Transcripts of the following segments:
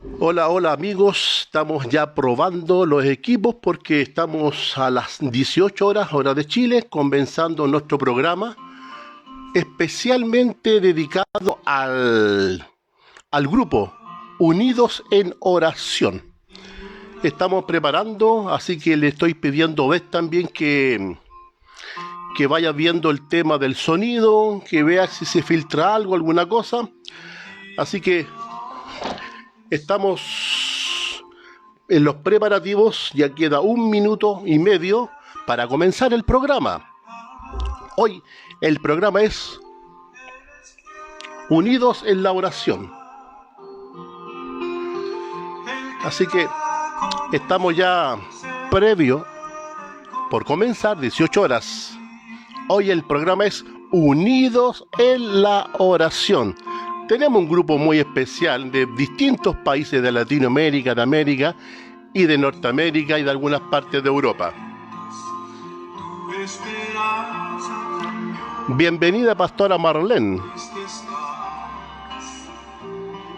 Hola, hola amigos, estamos ya probando los equipos porque estamos a las 18 horas, hora de Chile, comenzando nuestro programa especialmente dedicado al grupo Unidos en Oración. Estamos preparando, así que le estoy pidiendo a Beth también que vaya viendo el tema del sonido, que vea si se filtra algo, alguna cosa. Así que estamos en los preparativos, ya queda 1 minuto y medio para comenzar el programa. Hoy el programa es Unidos en la Oración. Así que estamos ya previo por comenzar, 18 horas. Hoy el programa es Unidos en la Oración. Tenemos un grupo muy especial de distintos países de Latinoamérica, de América y de Norteamérica y de algunas partes de Europa. Bienvenida, Pastora Marlene.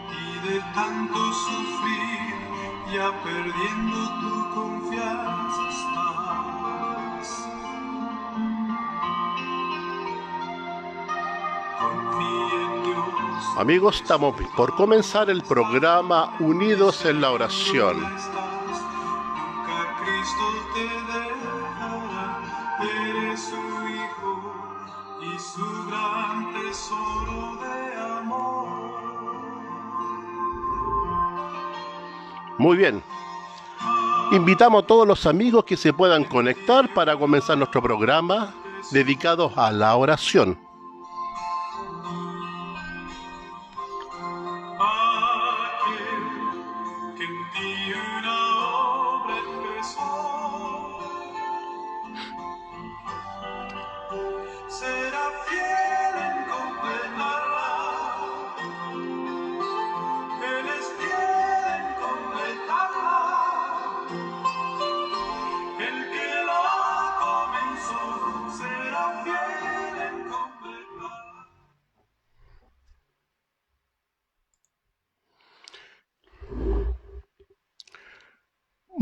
Y de tanto sufrir, ya perdiendo tu confianza estás. Confía en Dios. Amigos, estamos por comenzar el programa Unidos en la Oración. Nunca Cristo te dejará, eres su Hijo y su gran tesoro de amor. Muy bien. Invitamos a todos los amigos que se puedan conectar para comenzar nuestro programa dedicado a la oración.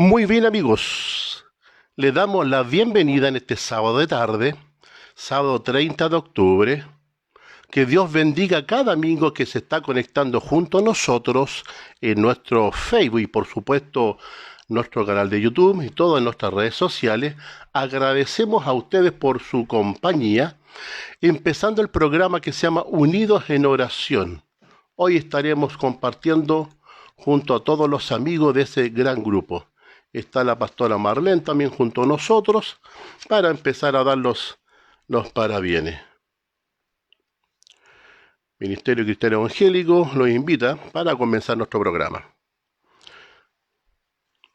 Muy bien amigos, le damos la bienvenida en este sábado de tarde, sábado 30 de octubre. Que Dios bendiga a cada amigo que se está conectando junto a nosotros en nuestro Facebook y por supuesto nuestro canal de YouTube y todas nuestras redes sociales. Agradecemos a ustedes por su compañía, empezando el programa que se llama Unidos en Oración. Hoy estaremos compartiendo junto a todos los amigos de ese gran grupo. Está la pastora Marlene también junto a nosotros para empezar a dar los parabienes. Ministerio Cristiano Evangélico los invita para comenzar nuestro programa.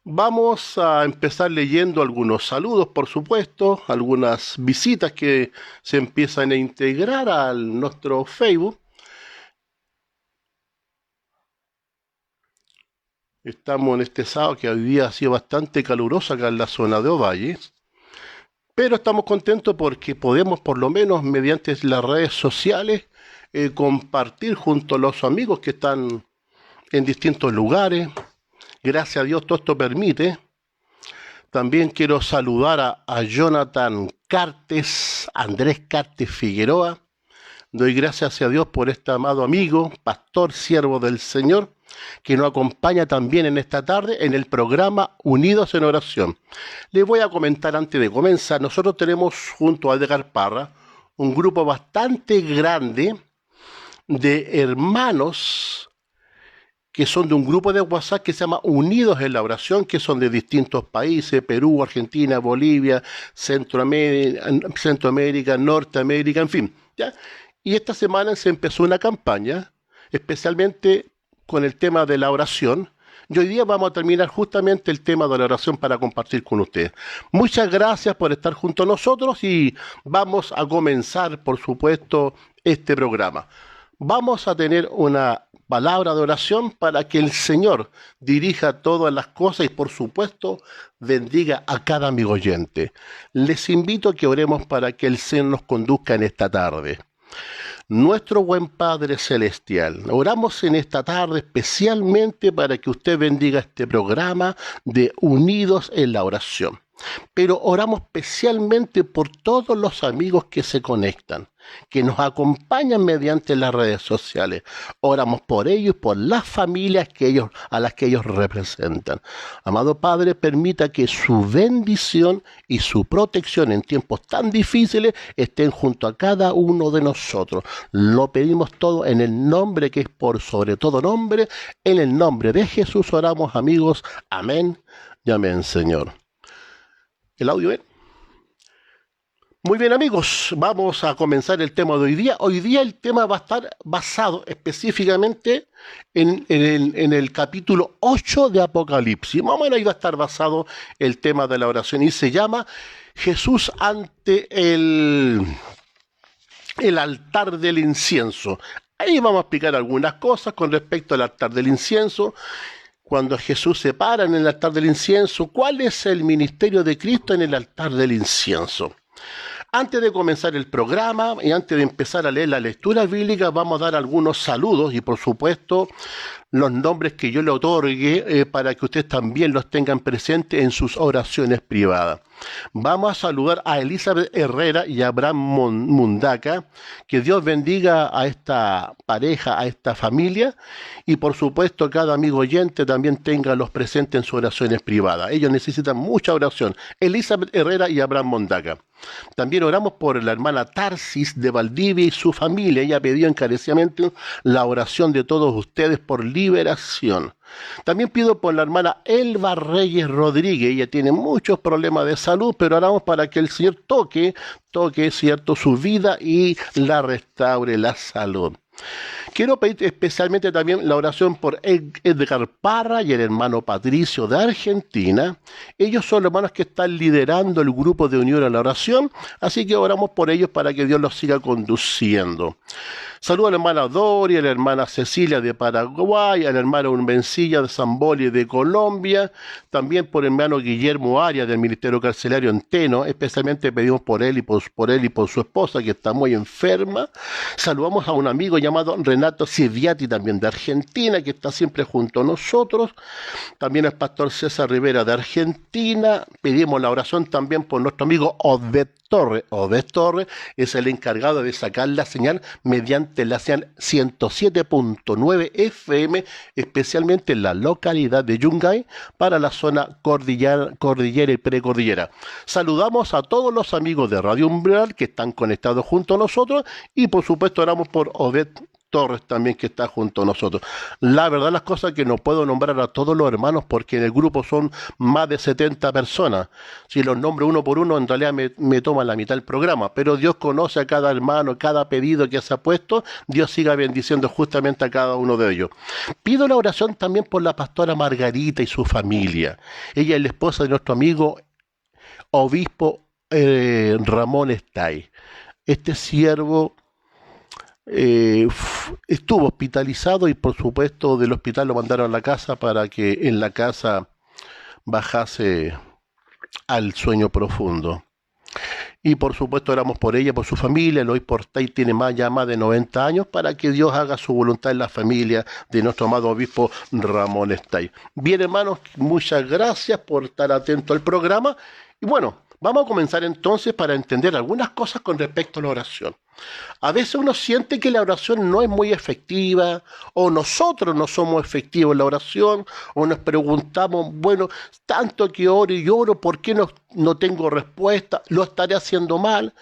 Vamos a empezar leyendo algunos saludos, por supuesto, algunas visitas que se empiezan a integrar a nuestro Facebook. Estamos en este sábado que hoy día ha sido bastante caluroso acá en la zona de Ovalle, pero estamos contentos porque podemos por lo menos mediante las redes sociales compartir junto a los amigos que están en distintos lugares. Gracias a Dios todo esto permite. También quiero saludar a Jonathan Cartes, Andrés Cartes Figueroa. Doy gracias a Dios por este amado amigo, pastor, siervo del Señor, que nos acompaña también en esta tarde en el programa Unidos en Oración. Les voy a comentar antes de comenzar, nosotros tenemos junto a Edgar Parra un grupo bastante grande de hermanos que son de un grupo de WhatsApp que se llama Unidos en la Oración, que son de distintos países, Perú, Argentina, Bolivia, Centroamérica, Norteamérica, en fin, ¿ya? Y esta semana se empezó una campaña, especialmente con el tema de la oración, y hoy día vamos a terminar justamente el tema de la oración para compartir con ustedes. Muchas gracias por estar junto a nosotros y vamos a comenzar, por supuesto, este programa. Vamos a tener una palabra de oración para que el Señor dirija todas las cosas y por supuesto bendiga a cada amigo oyente. Les invito a que oremos para que el Señor nos conduzca en esta tarde. Nuestro buen Padre Celestial, oramos en esta tarde especialmente para que usted bendiga este programa de Unidos en la Oración. Pero oramos especialmente por todos los amigos que se conectan, que nos acompañan mediante las redes sociales. Oramos por ellos y por las familias a las que ellos representan. Amado Padre, permita que su bendición y su protección en tiempos tan difíciles estén junto a cada uno de nosotros. Lo pedimos todo en el nombre que es por sobre todo nombre. En el nombre de Jesús oramos, amigos. Amén y amén, Señor. ¿El audio bien? Muy bien, amigos, vamos a comenzar el tema de hoy día. Hoy día el tema va a estar basado específicamente en el capítulo 8 de Apocalipsis. Más o menos ahí va a estar basado el tema de la oración y se llama Jesús ante el altar del incienso. Ahí vamos a explicar algunas cosas con respecto al altar del incienso. Cuando Jesús se para en el altar del incienso, ¿cuál es el ministerio de Cristo en el altar del incienso? Antes de comenzar el programa y antes de empezar a leer la lectura bíblica, vamos a dar algunos saludos y por supuesto los nombres que yo le otorgue para que ustedes también los tengan presentes en sus oraciones privadas. Vamos a saludar a Elizabeth Herrera y a Abraham Mundaca. Que Dios bendiga a esta pareja, a esta familia. Y por supuesto cada amigo oyente también tenga los presentes en sus oraciones privadas. Ellos necesitan mucha oración. Elizabeth Herrera y Abraham Mundaca. También oramos por la hermana Tarsis de Valdivia y su familia. Ella pidió encarecidamente la oración de todos ustedes por liberación. También pido por la hermana Elba Reyes Rodríguez. Ella tiene muchos problemas de salud, pero oramos para que el Señor toque, cierto, su vida y la restaure la salud. Quiero pedir especialmente también la oración por Edgar Parra y el hermano Patricio de Argentina. Ellos son los hermanos que están liderando el grupo de unión a la oración, así que oramos por ellos para que Dios los siga conduciendo. Saludo a la hermana Doria, a la hermana Cecilia de Paraguay, a la hermana Urbencilla de Zamboli de Colombia, también por el hermano Guillermo Arias del Ministerio Carcelario en Teno, especialmente pedimos por él y por su esposa que está muy enferma. Saludamos a un amigo llamado Renato Civiati también de Argentina, que está siempre junto a nosotros. También el pastor César Rivera de Argentina. Pedimos la oración también por nuestro amigo Obed Torres. Obed Torres es el encargado de sacar la señal mediante la señal 107.9 FM, especialmente en la localidad de Yungay, para la zona cordillera y precordillera. Saludamos a todos los amigos de Radio Umbral que están conectados junto a nosotros y por supuesto oramos por Obed Torres también que está junto a nosotros. La verdad las cosas que no puedo nombrar a todos los hermanos porque en el grupo son más de 70 personas. Si los nombro uno por uno en realidad me toma la mitad del programa, pero Dios conoce a cada hermano, cada pedido que se ha puesto, Dios siga bendiciendo justamente a cada uno de ellos. Pido la oración también por la pastora Margarita y su familia. Ella es la esposa de nuestro amigo obispo Ramón Estay. Este siervo estuvo hospitalizado y por supuesto del hospital lo mandaron a la casa para que en la casa bajase al sueño profundo. Y por supuesto oramos por ella, por su familia. Eloy Portay tiene ya más de 90 años para que Dios haga su voluntad en la familia de nuestro amado obispo Ramón Estay. Bien, hermanos, muchas gracias por estar atento al programa. Y bueno, vamos a comenzar entonces para entender algunas cosas con respecto a la oración. A veces uno siente que la oración no es muy efectiva, o nosotros no somos efectivos en la oración, o nos preguntamos, bueno, tanto que oro y oro, ¿por qué no tengo respuesta? ¿Lo estaré haciendo mal?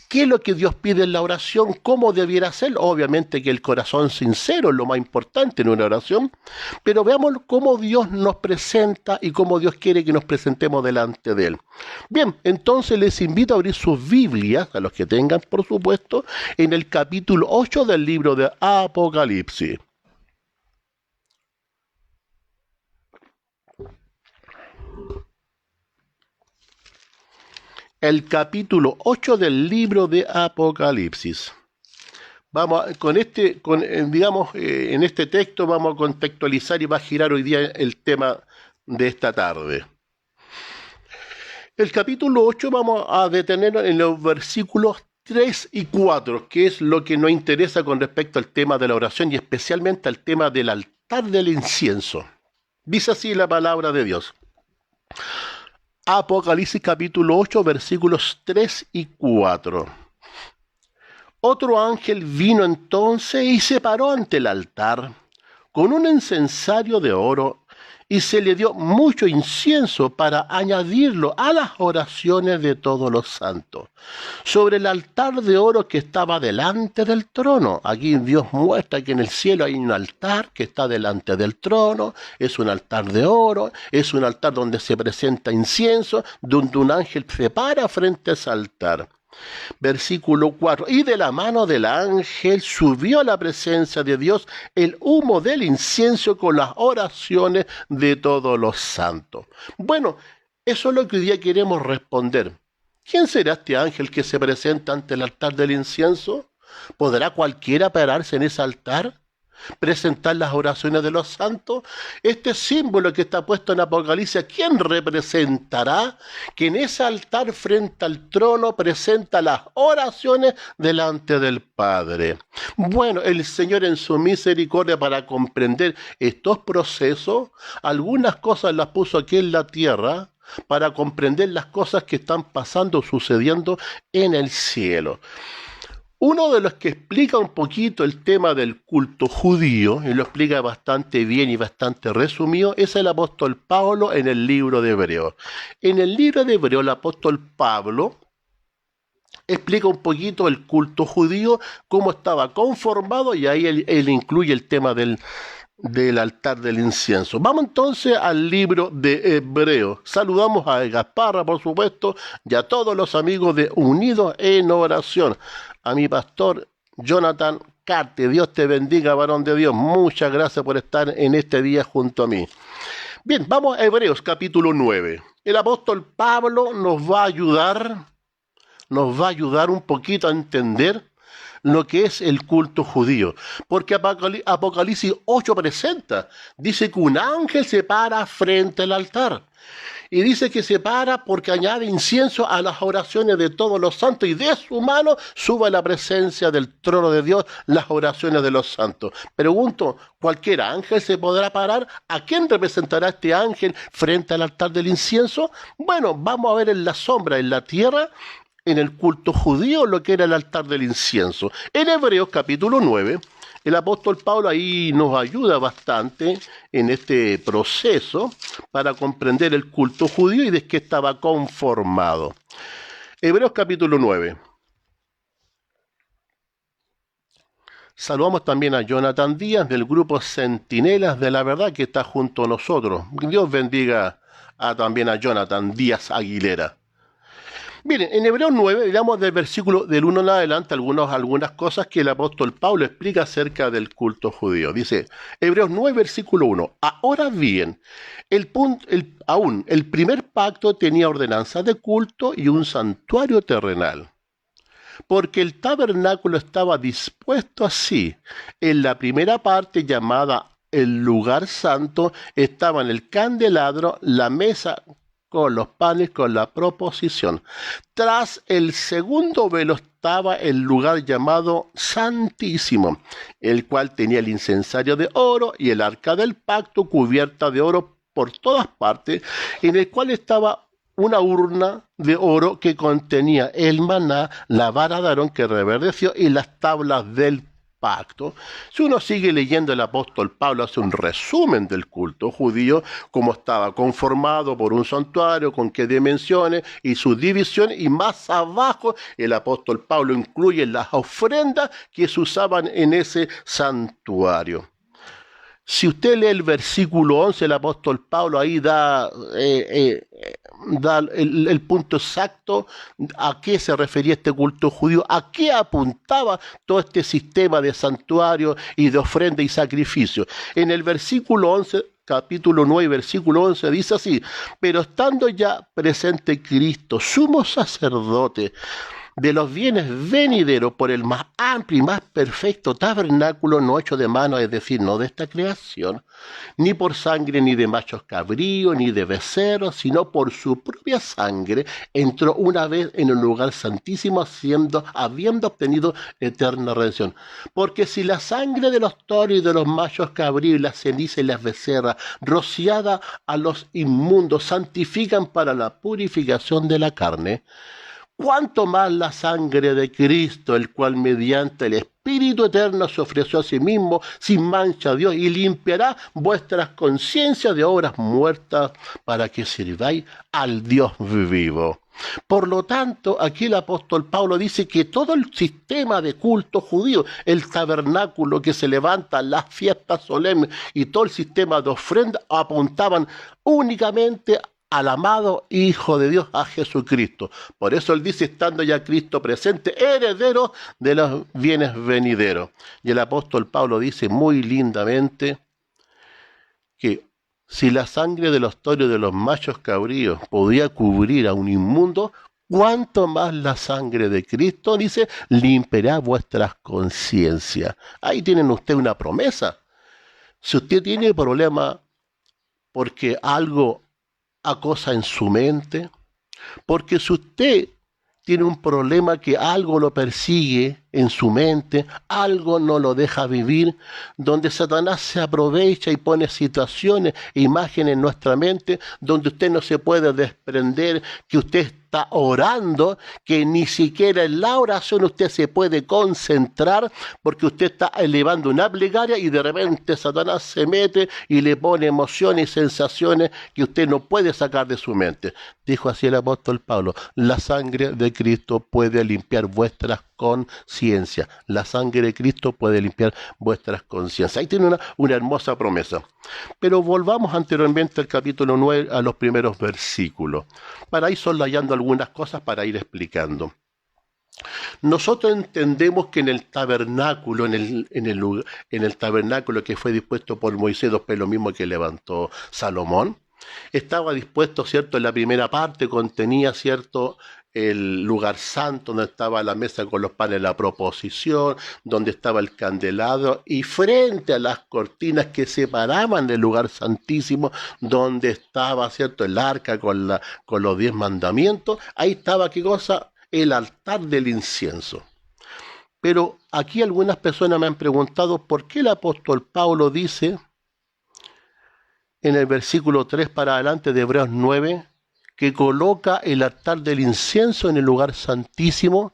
¿Qué es lo que Dios pide en la oración? ¿Cómo debiera ser? Obviamente que el corazón sincero es lo más importante en una oración, pero veamos cómo Dios nos presenta y cómo Dios quiere que nos presentemos delante de Él. Bien, entonces les invito a abrir sus Biblias, a los que tengan, por supuesto, en el capítulo 8 del libro de Apocalipsis. El capítulo 8 del libro de Apocalipsis. Vamos en este texto vamos a contextualizar y va a girar hoy día el tema de esta tarde. El capítulo 8 vamos a detenernos en los versículos 3 y 4, que es lo que nos interesa con respecto al tema de la oración y especialmente al tema del altar del incienso. Dice así la palabra de Dios. Apocalipsis capítulo 8, versículos 3 y 4. Otro ángel vino entonces y se paró ante el altar con un incensario de oro y se le dio mucho incienso para añadirlo a las oraciones de todos los santos. Sobre el altar de oro que estaba delante del trono. Aquí Dios muestra que en el cielo hay un altar que está delante del trono. Es un altar de oro, es un altar donde se presenta incienso, donde un ángel se para frente a ese altar. Versículo 4. Y de la mano del ángel subió a la presencia de Dios el humo del incienso con las oraciones de todos los santos. Bueno, eso es lo que hoy día queremos responder. ¿Quién será este ángel que se presenta ante el altar del incienso? ¿Podrá cualquiera pararse en ese altar? ¿Presentar las oraciones de los santos? Este símbolo que está puesto en Apocalipsis, ¿quién representará? Que en ese altar frente al trono presenta las oraciones delante del Padre. Bueno, el Señor en su misericordia para comprender estos procesos, algunas cosas las puso aquí en la tierra para comprender las cosas que están pasando, sucediendo en el cielo. Uno de los que explica un poquito el tema del culto judío, y lo explica bastante bien y bastante resumido, es el apóstol Pablo en el libro de Hebreos. En el libro de Hebreos, el apóstol Pablo explica un poquito el culto judío, cómo estaba conformado, y ahí él incluye el tema del altar del incienso. Vamos entonces al libro de Hebreos. Saludamos a Gasparra, por supuesto, y a todos los amigos de Unidos en Oración. A mi pastor Jonathan Carte, Dios te bendiga, varón de Dios. Muchas gracias por estar en este día junto a mí. Bien, vamos a Hebreos capítulo 9. El apóstol Pablo nos va a ayudar un poquito a entender lo que es el culto judío, porque Apocalipsis 8 presenta, dice que un ángel se para frente al altar, y dice que se para porque añade incienso a las oraciones de todos los santos, y de su mano sube a la presencia del trono de Dios las oraciones de los santos. Pregunto, ¿cualquier ángel se podrá parar? ¿A quién representará este ángel frente al altar del incienso? Bueno, vamos a ver en la sombra, en la tierra, en el culto judío, lo que era el altar del incienso. En Hebreos capítulo 9, el apóstol Pablo ahí nos ayuda bastante en este proceso para comprender el culto judío y de qué estaba conformado. Hebreos capítulo 9. Saludamos también a Jonathan Díaz del grupo Centinelas de la Verdad que está junto a nosotros. Dios bendiga también a Jonathan Díaz Aguilera. Miren, en Hebreos 9, digamos del versículo del 1 en adelante, algunas cosas que el apóstol Pablo explica acerca del culto judío. Dice, Hebreos 9, versículo 1, ahora bien, el primer pacto tenía ordenanzas de culto y un santuario terrenal, porque el tabernáculo estaba dispuesto así. En la primera parte, llamada el lugar santo, estaban el candelabro, la mesa con los panes, con la proposición. Tras el segundo velo estaba el lugar llamado Santísimo, el cual tenía el incensario de oro y el arca del pacto cubierta de oro por todas partes, en el cual estaba una urna de oro que contenía el maná, la vara de Aarón que reverdeció y las tablas del pacto. Si uno sigue leyendo, el apóstol Pablo hace un resumen del culto judío, cómo estaba conformado por un santuario, con qué dimensiones y sus divisiones, y más abajo el apóstol Pablo incluye las ofrendas que se usaban en ese santuario. Si usted lee el versículo 11, el apóstol Pablo ahí da el punto exacto a qué se refería este culto judío, a qué apuntaba todo este sistema de santuario y de ofrenda y sacrificio. En el versículo 11, capítulo 9, versículo 11, dice así, pero estando ya presente Cristo, sumo sacerdote de los bienes venideros por el más amplio y más perfecto tabernáculo no hecho de mano, es decir, no de esta creación, ni por sangre ni de machos cabríos, ni de becerros, sino por su propia sangre, entró una vez en el lugar santísimo, habiendo obtenido eterna redención. Porque si la sangre de los toros y de los machos cabríos, las cenizas y las becerras, rociada a los inmundos, santifican para la purificación de la carne, cuánto más la sangre de Cristo, el cual mediante el Espíritu Eterno se ofreció a sí mismo sin mancha a Dios y limpiará vuestras conciencias de obras muertas para que sirváis al Dios vivo. Por lo tanto, aquí el apóstol Pablo dice que todo el sistema de culto judío, el tabernáculo que se levanta, las fiestas solemnes y todo el sistema de ofrenda apuntaban únicamente al amado Hijo de Dios, a Jesucristo. Por eso él dice, estando ya Cristo presente, heredero de los bienes venideros. Y el apóstol Pablo dice muy lindamente que si la sangre de los toros y de los machos cabríos podía cubrir a un inmundo, cuánto más la sangre de Cristo, dice, limpiará vuestras conciencias. Ahí tienen ustedes una promesa. Si usted tiene problema porque algo acosa en su mente, porque si usted tiene un problema que algo lo persigue en su mente, algo no lo deja vivir, donde Satanás se aprovecha y pone situaciones, imágenes en nuestra mente, donde usted no se puede desprender, que usted está orando, que ni siquiera en la oración usted se puede concentrar, porque usted está elevando una plegaria y de repente Satanás se mete y le pone emociones y sensaciones que usted no puede sacar de su mente. Dijo así el apóstol Pablo, la sangre de Cristo puede limpiar vuestras conciencias. La sangre de Cristo puede limpiar vuestras conciencias. Ahí tiene una hermosa promesa. Pero volvamos anteriormente al capítulo 9, a los primeros versículos, para ir solayando algunas cosas para ir explicando. Nosotros entendemos que en el tabernáculo, en el tabernáculo que fue dispuesto por Moisés, después lo mismo que levantó Salomón, estaba dispuesto, ¿cierto? En la primera parte contenía, ¿cierto?, el lugar santo, donde estaba la mesa con los panes de la proposición, donde estaba el candelabro, y frente a las cortinas que separaban del lugar santísimo, donde estaba, ¿cierto?, el arca con los 10 mandamientos, ahí estaba, ¿qué cosa? El altar del incienso. Pero aquí algunas personas me han preguntado por qué el apóstol Pablo dice en el versículo 3 para adelante de Hebreos 9, que coloca el altar del incienso en el lugar santísimo.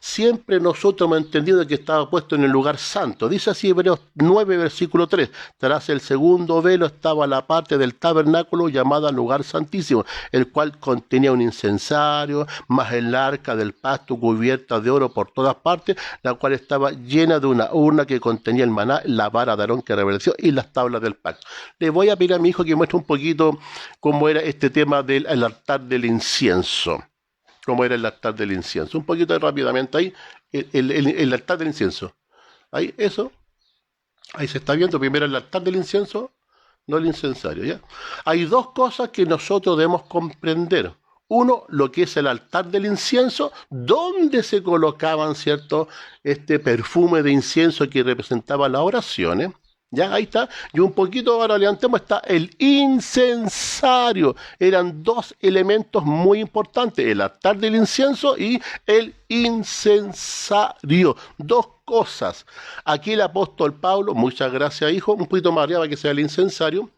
Siempre nosotros hemos entendido que estaba puesto en el lugar santo. Dice así Hebreos 9, versículo 3. Tras el segundo velo estaba la parte del tabernáculo llamada lugar santísimo, el cual contenía un incensario, más el arca del pacto cubierta de oro por todas partes, la cual estaba llena de una urna que contenía el maná, la vara de Aarón que reverdeció y las tablas del pacto. Le voy a pedir a mi hijo que muestre un poquito cómo era este tema del altar del incienso. Cómo era el altar del incienso. Un poquito rápidamente ahí, el altar del incienso. Ahí, eso. Ahí se está viendo primero el altar del incienso, no el incensario, ¿ya? Hay dos cosas que nosotros debemos comprender. Uno, lo que es el altar del incienso, donde se colocaban, ¿cierto?, este perfume de incienso que representaba las oraciones. Ya, ahí está. Y un poquito ahora levantemos, está el incensario. Eran dos elementos muy importantes, el altar del incienso y el incensario. Dos cosas. Aquí el apóstol Pablo, muchas gracias hijo, un poquito más arriba para que sea el incensario.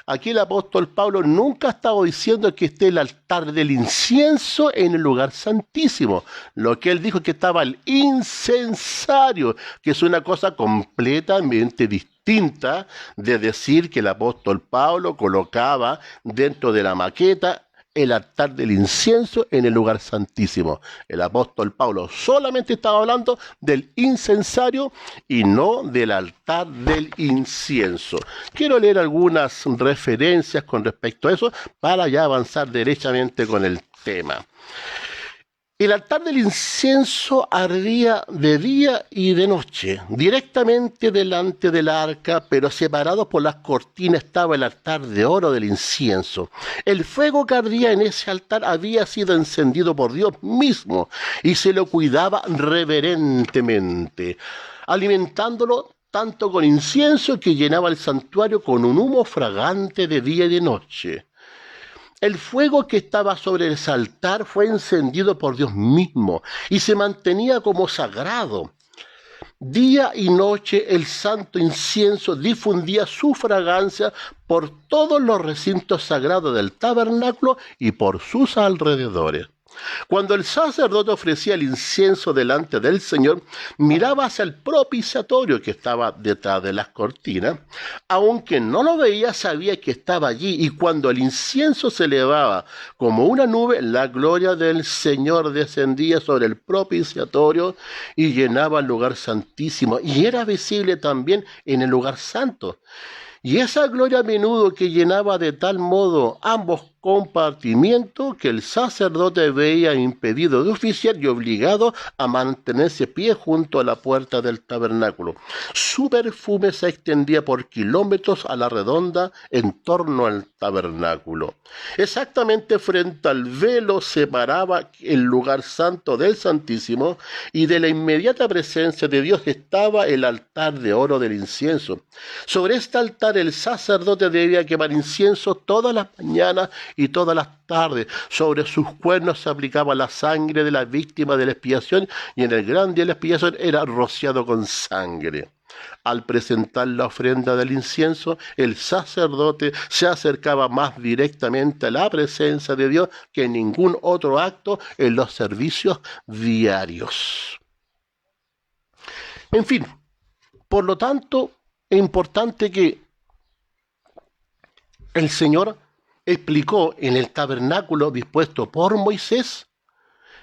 Aquí el apóstol Pablo nunca ha estado diciendo que esté el altar del incienso en el lugar santísimo. Lo que él dijo es que estaba el incensario, que es una cosa completamente distinta de decir que el apóstol Pablo colocaba dentro de la maqueta el altar del incienso en el lugar santísimo. El apóstol Pablo solamente estaba hablando del incensario y no del altar del incienso. Quiero leer algunas referencias con respecto a eso para ya avanzar derechamente con el tema. El altar del incienso ardía de día y de noche, directamente delante del arca, pero separado por las cortinas estaba el altar de oro del incienso. El fuego que ardía en ese altar había sido encendido por Dios mismo y se lo cuidaba reverentemente, alimentándolo tanto con incienso que llenaba el santuario con un humo fragante de día y de noche. El fuego que estaba sobre ese altar fue encendido por Dios mismo y se mantenía como sagrado. Día y noche el santo incienso difundía su fragancia por todos los recintos sagrados del tabernáculo y por sus alrededores. Cuando el sacerdote ofrecía el incienso delante del Señor, miraba hacia el propiciatorio que estaba detrás de las cortinas. Aunque no lo veía, sabía que estaba allí, y cuando el incienso se elevaba como una nube, la gloria del Señor descendía sobre el propiciatorio y llenaba el lugar santísimo, y era visible también en el lugar santo. Y esa gloria a menudo que llenaba de tal modo ambos compartimientos que el sacerdote veía impedido de oficiar y obligado a mantenerse pie junto a la puerta del tabernáculo. Su perfume se extendía por kilómetros a la redonda en torno al tabernáculo. Exactamente frente al velo separaba el lugar santo del Santísimo, y de la inmediata presencia de Dios estaba el altar de oro del incienso. Sobre este altar el sacerdote debía quemar incienso todas las mañanas y todas las tardes. Sobre sus cuernos se aplicaba la sangre de la víctima de la expiación, y en el gran día de la expiación era rociado con sangre. Al presentar la ofrenda del incienso, el sacerdote se acercaba más directamente a la presencia de Dios que en ningún otro acto en los servicios diarios. En fin, por lo tanto, es importante que el Señor explicó en el tabernáculo dispuesto por Moisés,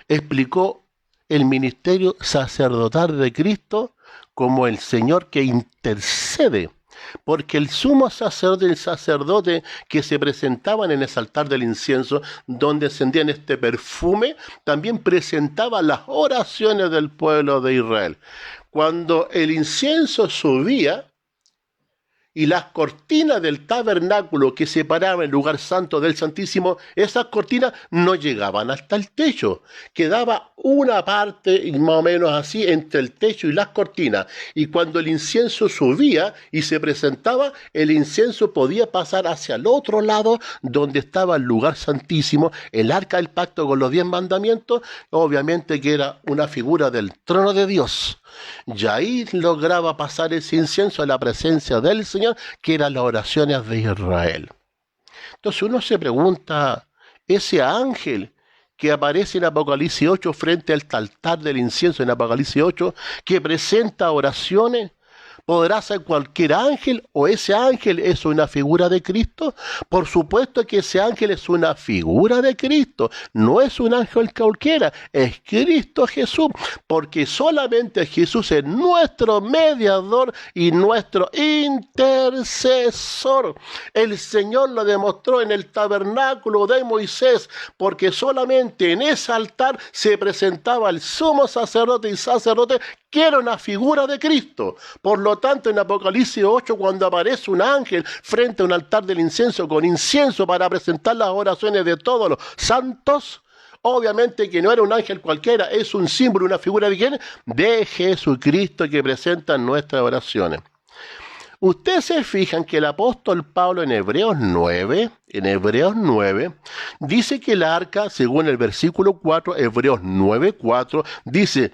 explicó el ministerio sacerdotal de Cristo como el Señor que intercede, porque el sumo sacerdote y el sacerdote que se presentaban en ese altar del incienso, donde encendían este perfume, también presentaban las oraciones del pueblo de Israel. Cuando el incienso subía, y las cortinas del tabernáculo que separaban el lugar santo del Santísimo, esas cortinas no llegaban hasta el techo. Quedaba una parte, más o menos así, entre el techo y las cortinas. Y cuando el incienso subía y se presentaba, el incienso podía pasar hacia el otro lado, donde estaba el lugar santísimo, el arca del pacto con los 10 mandamientos, obviamente que era una figura del trono de Dios. Y ahí lograba pasar ese incienso a la presencia del Señor, que eran las oraciones de Israel. Entonces uno se pregunta, ese ángel que aparece en Apocalipsis 8 frente al altar del incienso en Apocalipsis 8, que presenta oraciones, ¿podrá ser cualquier ángel o ese ángel es una figura de Cristo? Por supuesto que ese ángel es una figura de Cristo, no es un ángel cualquiera, es Cristo Jesús, porque solamente Jesús es nuestro mediador y nuestro intercesor. El Señor lo demostró en el tabernáculo de Moisés, porque solamente en ese altar se presentaba el sumo sacerdote y sacerdote que era una figura de Cristo. Por lo tanto, en Apocalipsis 8, cuando aparece un ángel frente a un altar del incienso con incienso para presentar las oraciones de todos los santos, obviamente que no era un ángel cualquiera, es un símbolo, una figura de ¿quién? De Jesucristo, que presenta nuestras oraciones. Ustedes se fijan que el apóstol Pablo en Hebreos 9, dice que el arca, según el versículo 4, Hebreos 9:4, dice: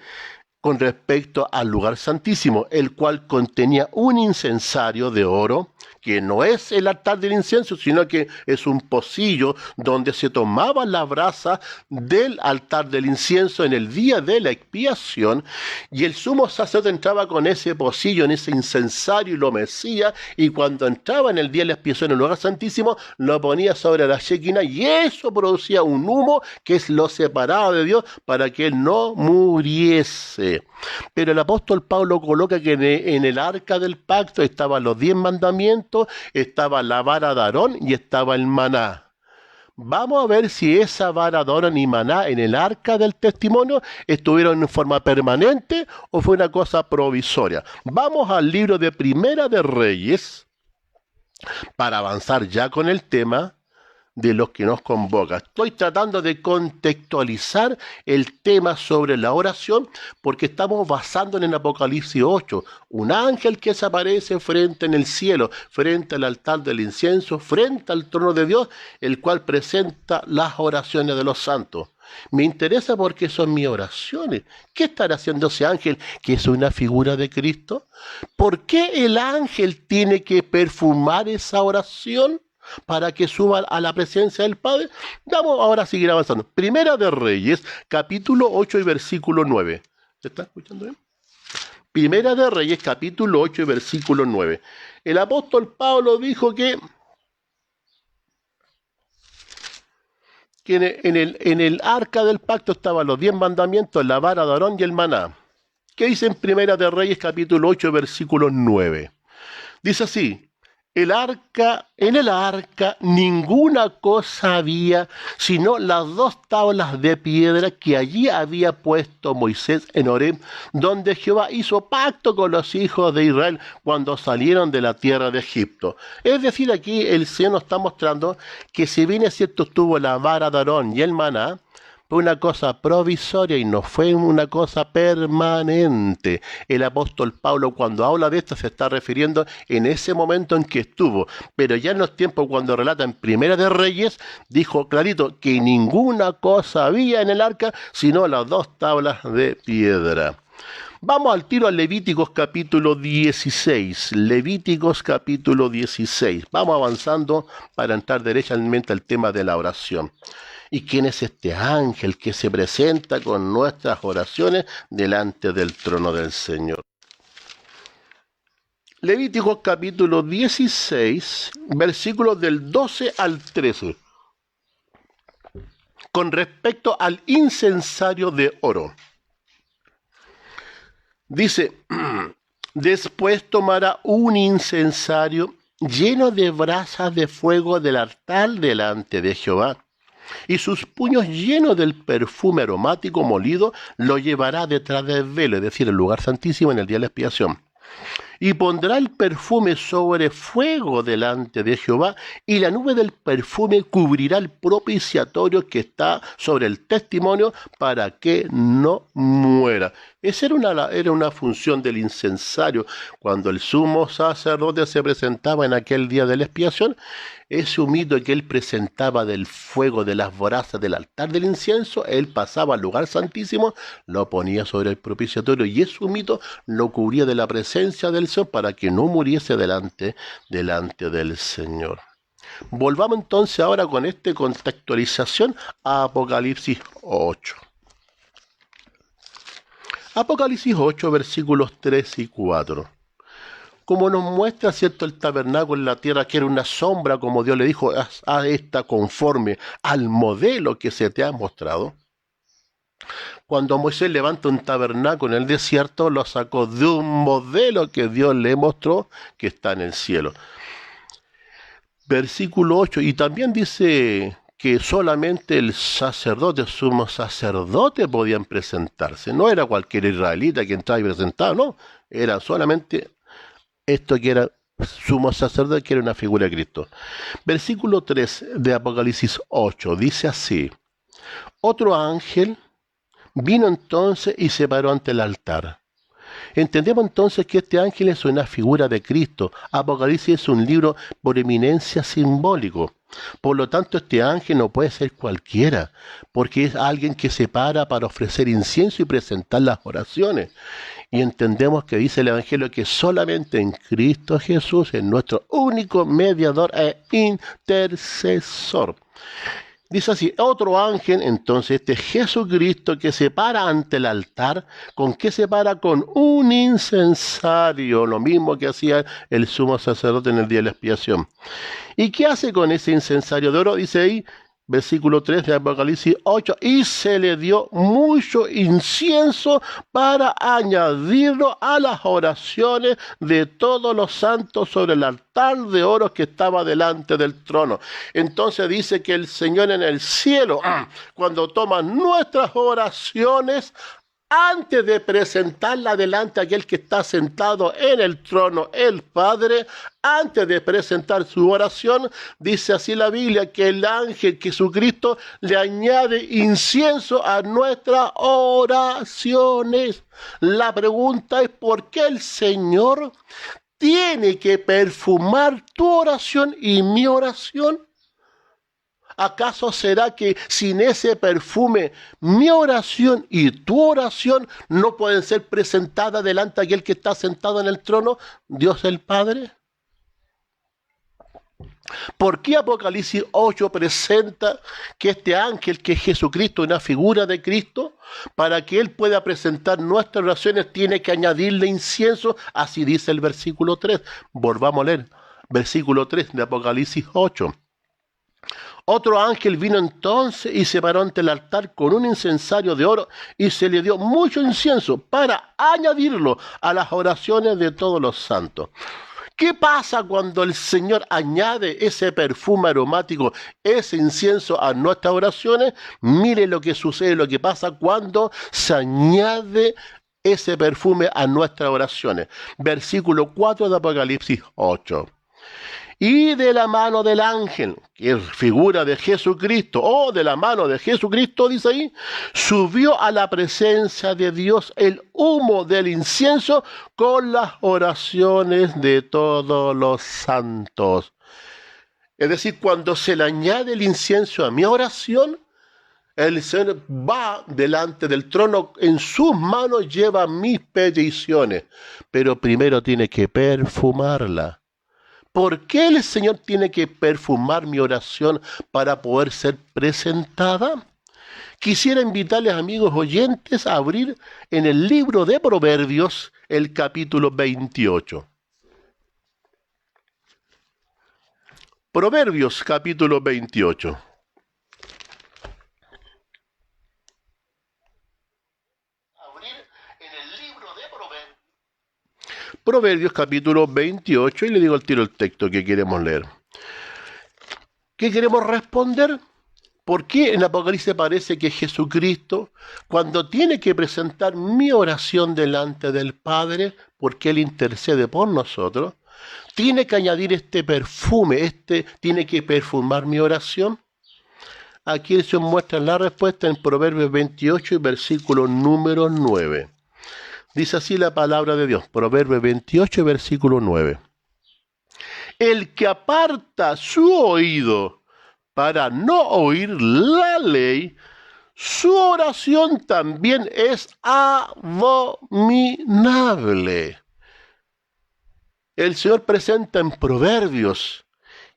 con respecto al lugar santísimo, el cual contenía un incensario de oro, que no es el altar del incienso, sino que es un pocillo donde se tomaban las brasas del altar del incienso en el día de la expiación, y el sumo sacerdote entraba con ese pocillo en ese incensario y lo mecía, y cuando entraba en el día de la expiación en el lugar santísimo, lo ponía sobre la Shekinah, y eso producía un humo que es lo separado de Dios para que él no muriese. Pero el apóstol Pablo coloca que en el arca del pacto estaban los 10 mandamientos, estaba la vara de Aarón y estaba el maná. Vamos a ver si esa vara de Aarón y Maná en el arca del testimonio estuvieron en forma permanente o fue una cosa provisoria. Vamos al libro de Primera de Reyes para avanzar ya con el tema de los que nos convoca. Estoy tratando de contextualizar el tema sobre la oración porque estamos basándonos en Apocalipsis 8, un ángel que se aparece frente en el cielo, frente al altar del incienso, frente al trono de Dios, el cual presenta las oraciones de los santos. Me interesa porque son mis oraciones. ¿Qué estará haciendo ese ángel que es una figura de Cristo? ¿Por qué el ángel tiene que perfumar esa oración para que suba a la presencia del Padre? Vamos ahora a seguir avanzando. Primera de Reyes, capítulo 8 y versículo 9. ¿Se está escuchando bien? Primera de Reyes, capítulo 8 y versículo 9. El apóstol Pablo dijo que en el arca del pacto estaban los 10 mandamientos, la vara de Aarón y el maná. ¿Qué dice en Primera de Reyes, capítulo 8, versículo 9? Dice así: en el arca ninguna cosa había, sino las 2 tablas de piedra que allí había puesto Moisés en Horeb, donde Jehová hizo pacto con los hijos de Israel cuando salieron de la tierra de Egipto. Es decir, aquí el Señor nos está mostrando que si bien es cierto estuvo la vara de Aarón y el maná, fue una cosa provisoria y no fue una cosa permanente. El apóstol Pablo, cuando habla de esto, se está refiriendo en ese momento en que estuvo. Pero ya en los tiempos cuando relata en Primera de Reyes, dijo clarito que ninguna cosa había en el arca, sino las 2 tablas de piedra. Vamos al tiro a Levíticos capítulo 16. Levíticos capítulo 16. Vamos avanzando para entrar derechamente al tema de la oración. ¿Y quién es este ángel que se presenta con nuestras oraciones delante del trono del Señor? Levíticos capítulo 16, versículos del 12 al 13. Con respecto al incensario de oro. Dice: después tomará un incensario lleno de brasas de fuego del altar delante de Jehová, y sus puños llenos del perfume aromático molido lo llevará detrás del velo, es decir, el lugar santísimo en el día de la expiación. Y pondrá el perfume sobre fuego delante de Jehová, y la nube del perfume cubrirá el propiciatorio que está sobre el testimonio para que no muera. Esa era una función del incensario. Cuando el sumo sacerdote se presentaba en aquel día de la expiación, ese humito que él presentaba del fuego de las brasas del altar del incienso, él pasaba al lugar santísimo, lo ponía sobre el propiciatorio y ese humito lo cubría de la presencia del Señor para que no muriese delante del Señor. Volvamos entonces ahora con esta contextualización a Apocalipsis 8. Apocalipsis 8, versículos 3 y 4. Como nos muestra, ¿cierto?, el tabernáculo en la tierra, que era una sombra, como Dios le dijo, haz esta conforme al modelo que se te ha mostrado. Cuando Moisés levanta un tabernáculo en el desierto, lo sacó de un modelo que Dios le mostró que está en el cielo. Versículo 8, y también dice que solamente el sacerdote, sumo sacerdote, podían presentarse. No era cualquier israelita que entraba y presentaba, no. Era solamente esto que era sumo sacerdote, que era una figura de Cristo. Versículo 3 de Apocalipsis 8 dice así: otro ángel vino entonces y se paró ante el altar. Entendemos entonces que este ángel es una figura de Cristo. Apocalipsis es un libro por eminencia simbólico. Por lo tanto, este ángel no puede ser cualquiera, porque es alguien que se para ofrecer incienso y presentar las oraciones. Y entendemos que dice el Evangelio que solamente en Cristo Jesús es nuestro único mediador e intercesor. Dice así: otro ángel, entonces este Jesucristo, que se para ante el altar. ¿Con qué se para? Con un incensario, lo mismo que hacía el sumo sacerdote en el día de la expiación. ¿Y qué hace con ese incensario de oro? Dice ahí: Versículo 3 de Apocalipsis 8, y se le dio mucho incienso para añadirlo a las oraciones de todos los santos sobre el altar de oro que estaba delante del trono. Entonces dice que el Señor en el cielo, cuando toma nuestras oraciones, antes de presentarla delante a aquel que está sentado en el trono, el Padre, antes de presentar su oración, dice así la Biblia, que el ángel Jesucristo le añade incienso a nuestras oraciones. La pregunta es, ¿por qué el Señor tiene que perfumar tu oración y mi oración? ¿Acaso será que sin ese perfume mi oración y tu oración no pueden ser presentadas delante de aquel que está sentado en el trono, Dios el Padre? ¿Por qué Apocalipsis 8 presenta que este ángel, que es Jesucristo, una figura de Cristo, para que Él pueda presentar nuestras oraciones, tiene que añadirle incienso? Así dice el versículo 3. Volvamos a leer, versículo 3 de Apocalipsis 8. Otro ángel vino entonces y se paró ante el altar con un incensario de oro y se le dio mucho incienso para añadirlo a las oraciones de todos los santos. ¿Qué pasa cuando el Señor añade ese perfume aromático, ese incienso a nuestras oraciones? Mire lo que sucede, lo que pasa cuando se añade ese perfume a nuestras oraciones. Versículo 4 de Apocalipsis 8. Y de la mano del ángel, que es figura de Jesucristo, de la mano de Jesucristo, dice ahí, subió a la presencia de Dios el humo del incienso con las oraciones de todos los santos. Es decir, cuando se le añade el incienso a mi oración, el Señor va delante del trono, en sus manos lleva mis peticiones, pero primero tiene que perfumarla. ¿Por qué el Señor tiene que perfumar mi oración para poder ser presentada? Quisiera invitarles, amigos oyentes, a abrir en el libro de Proverbios el capítulo 28. Proverbios capítulo 28. Proverbios capítulo 28, y le digo al tiro el texto que queremos leer. ¿Qué queremos responder? ¿Por qué en Apocalipsis parece que Jesucristo, cuando tiene que presentar mi oración delante del Padre, porque Él intercede por nosotros, tiene que añadir este perfume, tiene que perfumar mi oración? Aquí se muestra la respuesta en Proverbios 28 y versículo número 9. Dice así la palabra de Dios, Proverbios 28, versículo 9. El que aparta su oído para no oír la ley, su oración también es abominable. El Señor presenta en Proverbios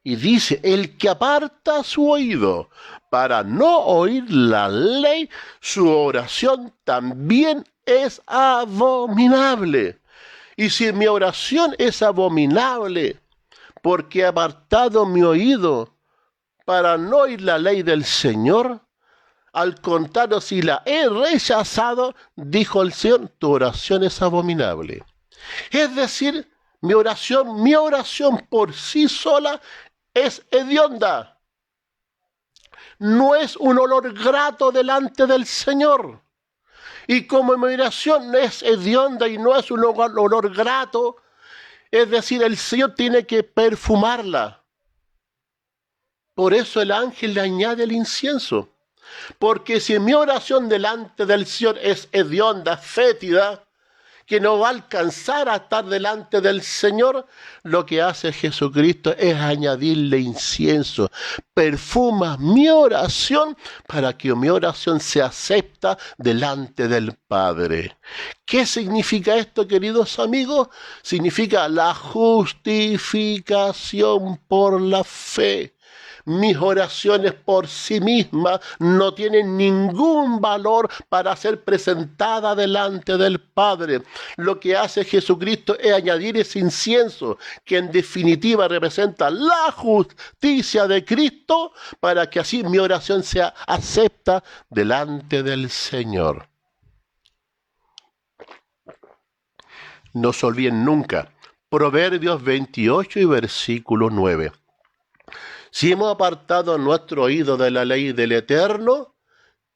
y dice, el que aparta su oído para no oír la ley, su oración también es abominable. Y si mi oración es abominable porque he apartado mi oído para no oír la ley del Señor, al contrario, si la he rechazado, dijo el Señor, tu oración es abominable. Es decir, mi oración por sí sola es hedionda. No es un olor grato delante del Señor. Y como mi oración es hedionda y no es un olor grato, es decir, el Señor tiene que perfumarla. Por eso el ángel le añade el incienso. Porque si mi oración delante del Señor es hedionda, fétida, que no va a alcanzar a estar delante del Señor, lo que hace Jesucristo es añadirle incienso. Perfuma mi oración para que mi oración se acepta delante del Padre. ¿Qué significa esto, queridos amigos? Significa la justificación por la fe. Mis oraciones por sí mismas no tienen ningún valor para ser presentadas delante del Padre. Lo que hace Jesucristo es añadir ese incienso, que en definitiva representa la justicia de Cristo, para que así mi oración sea acepta delante del Señor. No se olviden nunca, Proverbios 28 y versículo 9. Si hemos apartado nuestro oído de la ley del Eterno,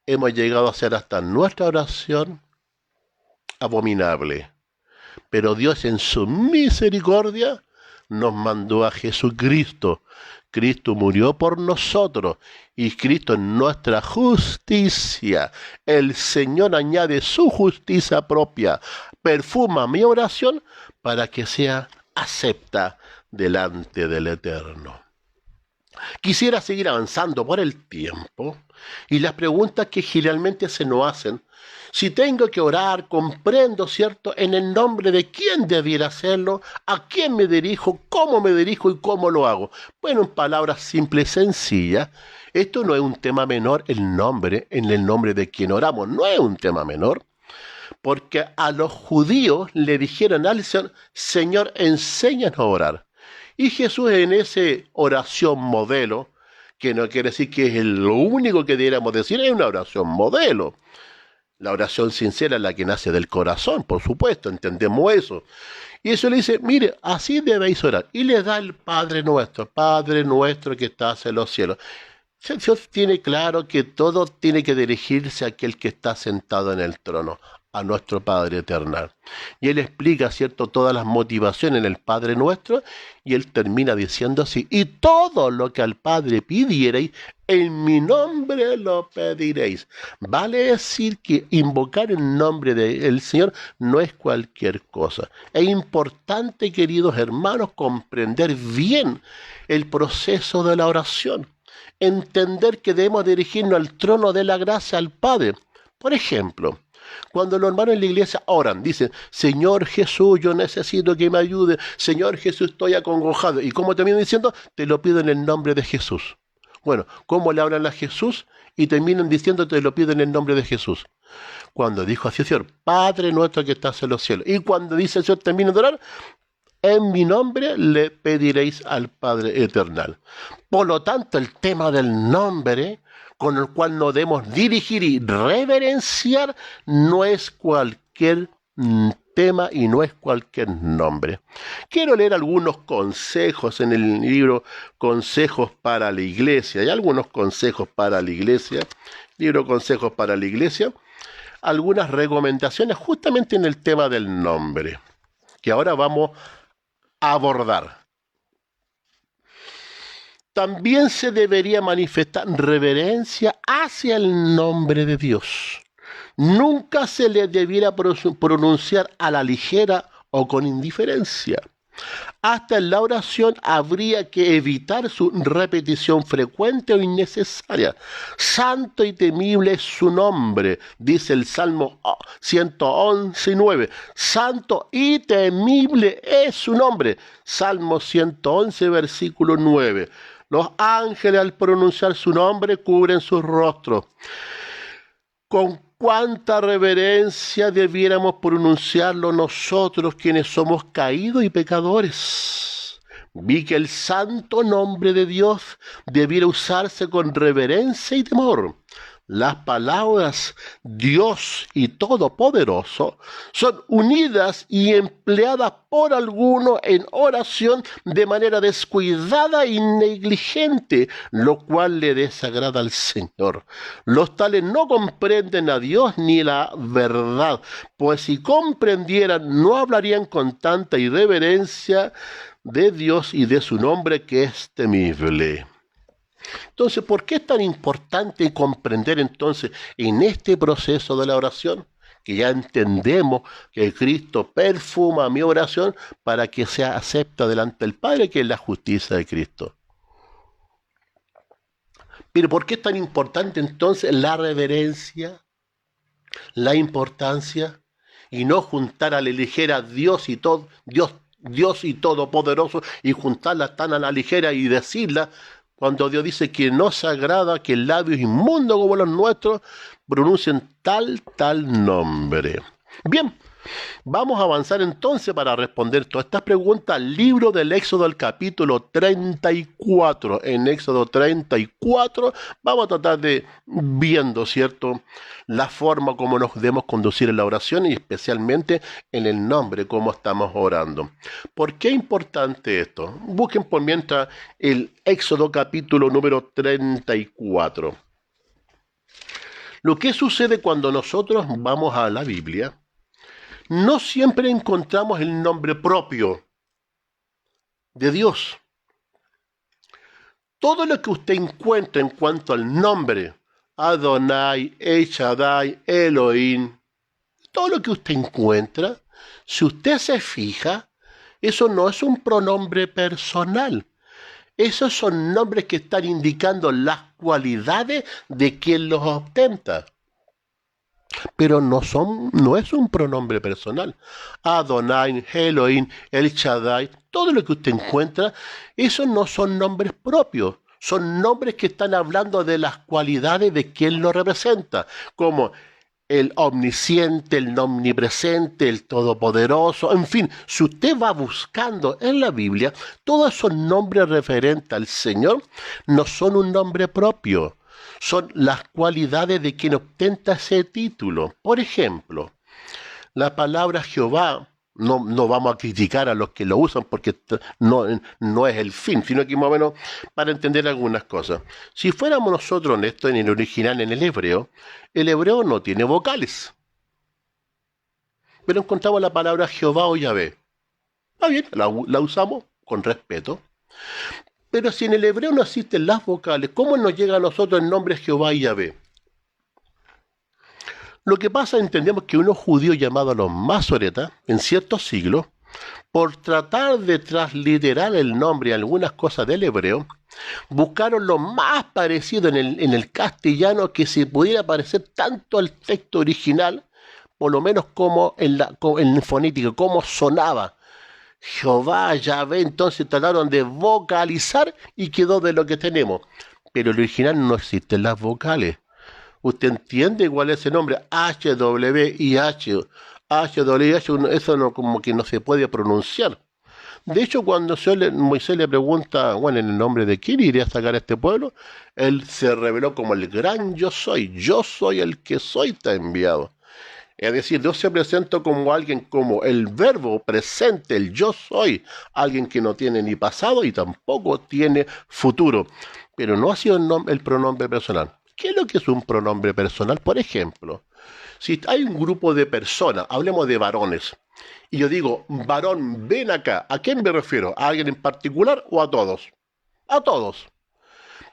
hemos llegado a hacer hasta nuestra oración abominable. Pero Dios en su misericordia nos mandó a Jesucristo. Cristo murió por nosotros y Cristo es nuestra justicia. El Señor añade su justicia propia, perfuma mi oración para que sea acepta delante del Eterno. Quisiera seguir avanzando por el tiempo y las preguntas que generalmente se nos hacen. Si tengo que orar, comprendo, ¿cierto?, en el nombre de quién debiera hacerlo, a quién me dirijo, cómo me dirijo y cómo lo hago. Bueno, en palabras simples y sencillas, esto no es un tema menor, el nombre, en el nombre de quien oramos, no es un tema menor, porque a los judíos le dijeron al Señor, Señor, enséñanos a orar. Y Jesús en esa oración modelo, que no quiere decir que es lo único que debiéramos decir, es una oración modelo. La oración sincera es la que nace del corazón, por supuesto, entendemos eso. Y eso le dice, mire, así debéis orar. Y le da el Padre nuestro que estás en los cielos. Dios tiene claro que todo tiene que dirigirse a aquel que está sentado en el trono, a nuestro Padre eterno. Y Él explica, ¿cierto?, todas las motivaciones en el Padre nuestro, y Él termina diciendo así, y todo lo que al Padre pidiereis, en mi nombre lo pediréis. Vale decir que invocar el nombre del Señor no es cualquier cosa. Es importante, queridos hermanos, comprender bien el proceso de la oración. Entender que debemos dirigirnos al trono de la gracia al Padre. Por ejemplo, cuando los hermanos en la iglesia oran, dicen, Señor Jesús, yo necesito que me ayude, Señor Jesús, estoy acongojado. Y como terminan diciendo, te lo pido en el nombre de Jesús. Bueno, ¿cómo le hablan a Jesús? Y terminan diciendo, te lo pido en el nombre de Jesús. Cuando dijo así el Señor, Padre nuestro que estás en los cielos. Y cuando dice el Señor, termina de orar, en mi nombre le pediréis al Padre eternal. Por lo tanto, el tema del nombre con el cual nos debemos dirigir y reverenciar no es cualquier tema y no es cualquier nombre. Quiero leer algunos consejos en el libro Consejos para la Iglesia. Hay algunos consejos para la Iglesia, libro Consejos para la Iglesia, algunas recomendaciones justamente en el tema del nombre, que ahora vamos a abordar. También se debería manifestar reverencia hacia el nombre de Dios. Nunca se le debiera pronunciar a la ligera o con indiferencia. Hasta en la oración habría que evitar su repetición frecuente o innecesaria. Santo y temible es su nombre, dice el Salmo 111:9. Santo y temible es su nombre. Salmo 111, versículo 9. Los ángeles al pronunciar su nombre cubren sus rostros. Con cuánta reverencia debiéramos pronunciarlo nosotros quienes somos caídos y pecadores. Vi que el santo nombre de Dios debiera usarse con reverencia y temor. Las palabras Dios y Todopoderoso son unidas y empleadas por algunos en oración de manera descuidada y negligente, lo cual le desagrada al Señor. Los tales no comprenden a Dios ni la verdad, pues si comprendieran no hablarían con tanta irreverencia de Dios y de su nombre que es temible. Entonces, ¿por qué es tan importante comprender entonces en este proceso de la oración? Que ya entendemos que Cristo perfuma mi oración para que sea acepta delante del Padre, que es la justicia de Cristo. Pero ¿por qué es tan importante entonces la reverencia, la importancia, y no juntar a la ligera Dios y Todopoderoso y juntarla tan a la ligera y decirla? Cuando Dios dice que no se agrada que labios inmundos como los nuestros pronuncien tal nombre. Bien, vamos a avanzar entonces para responder todas estas preguntas al libro del Éxodo, el capítulo 34. En Éxodo 34 vamos a tratar de viendo, ¿cierto?, la forma como nos debemos conducir en la oración y especialmente en el nombre, cómo estamos orando. ¿Por qué es importante esto? Busquen por mientras el Éxodo capítulo número 34. Lo que sucede cuando nosotros vamos a la Biblia, no siempre encontramos el nombre propio de Dios. Todo lo que usted encuentra en cuanto al nombre, Adonai, El Shaddai, Elohim, todo lo que usted encuentra, si usted se fija, eso no es un pronombre personal. Esos son nombres que están indicando las cualidades de quien los ostenta. Pero no es un pronombre personal. Adonai, Elohim, El Shaddai, todo lo que usted encuentra, esos no son nombres propios. Son nombres que están hablando de las cualidades de quien lo representa, como el omnisciente, el omnipresente, el todopoderoso, en fin, si usted va buscando en la Biblia, todos esos nombres referentes al Señor no son un nombre propio, son las cualidades de quien ostenta ese título. Por ejemplo, la palabra Jehová, no vamos a criticar a los que lo usan porque no es el fin, sino que más o menos para entender algunas cosas. Si fuéramos nosotros honestos en el original, en el hebreo no tiene vocales. Pero encontramos la palabra Jehová o Yahvé. Está bien, la usamos con respeto. Pero si en el hebreo no existen las vocales, ¿cómo nos llega a nosotros el nombre Jehová y Yahvé? Lo que pasa, entendemos que unos judíos llamados los masoretas, en ciertos siglos, por tratar de transliterar el nombre y algunas cosas del hebreo, buscaron lo más parecido en el castellano que se pudiera parecer tanto al texto original, por lo menos como en fonética, como sonaba. Jehová, Yahvé, entonces trataron de vocalizar y quedó de lo que tenemos. Pero el original no existen las vocales. ¿Usted entiende cuál es el nombre? HWIH. HWIH, eso no, como que no se puede pronunciar. De hecho, cuando Moisés le pregunta, bueno, ¿en el nombre de quién iré a sacar a este pueblo? Él se reveló como el gran yo soy el que soy, te ha enviado. Es decir, Dios se presenta como alguien, como el verbo presente, el yo soy, alguien que no tiene ni pasado y tampoco tiene futuro. Pero no ha sido el pronombre personal. ¿Qué es lo que es un pronombre personal? Por ejemplo, si hay un grupo de personas, hablemos de varones, y yo digo, varón, ven acá, ¿a quién me refiero? ¿A alguien en particular o a todos? A todos.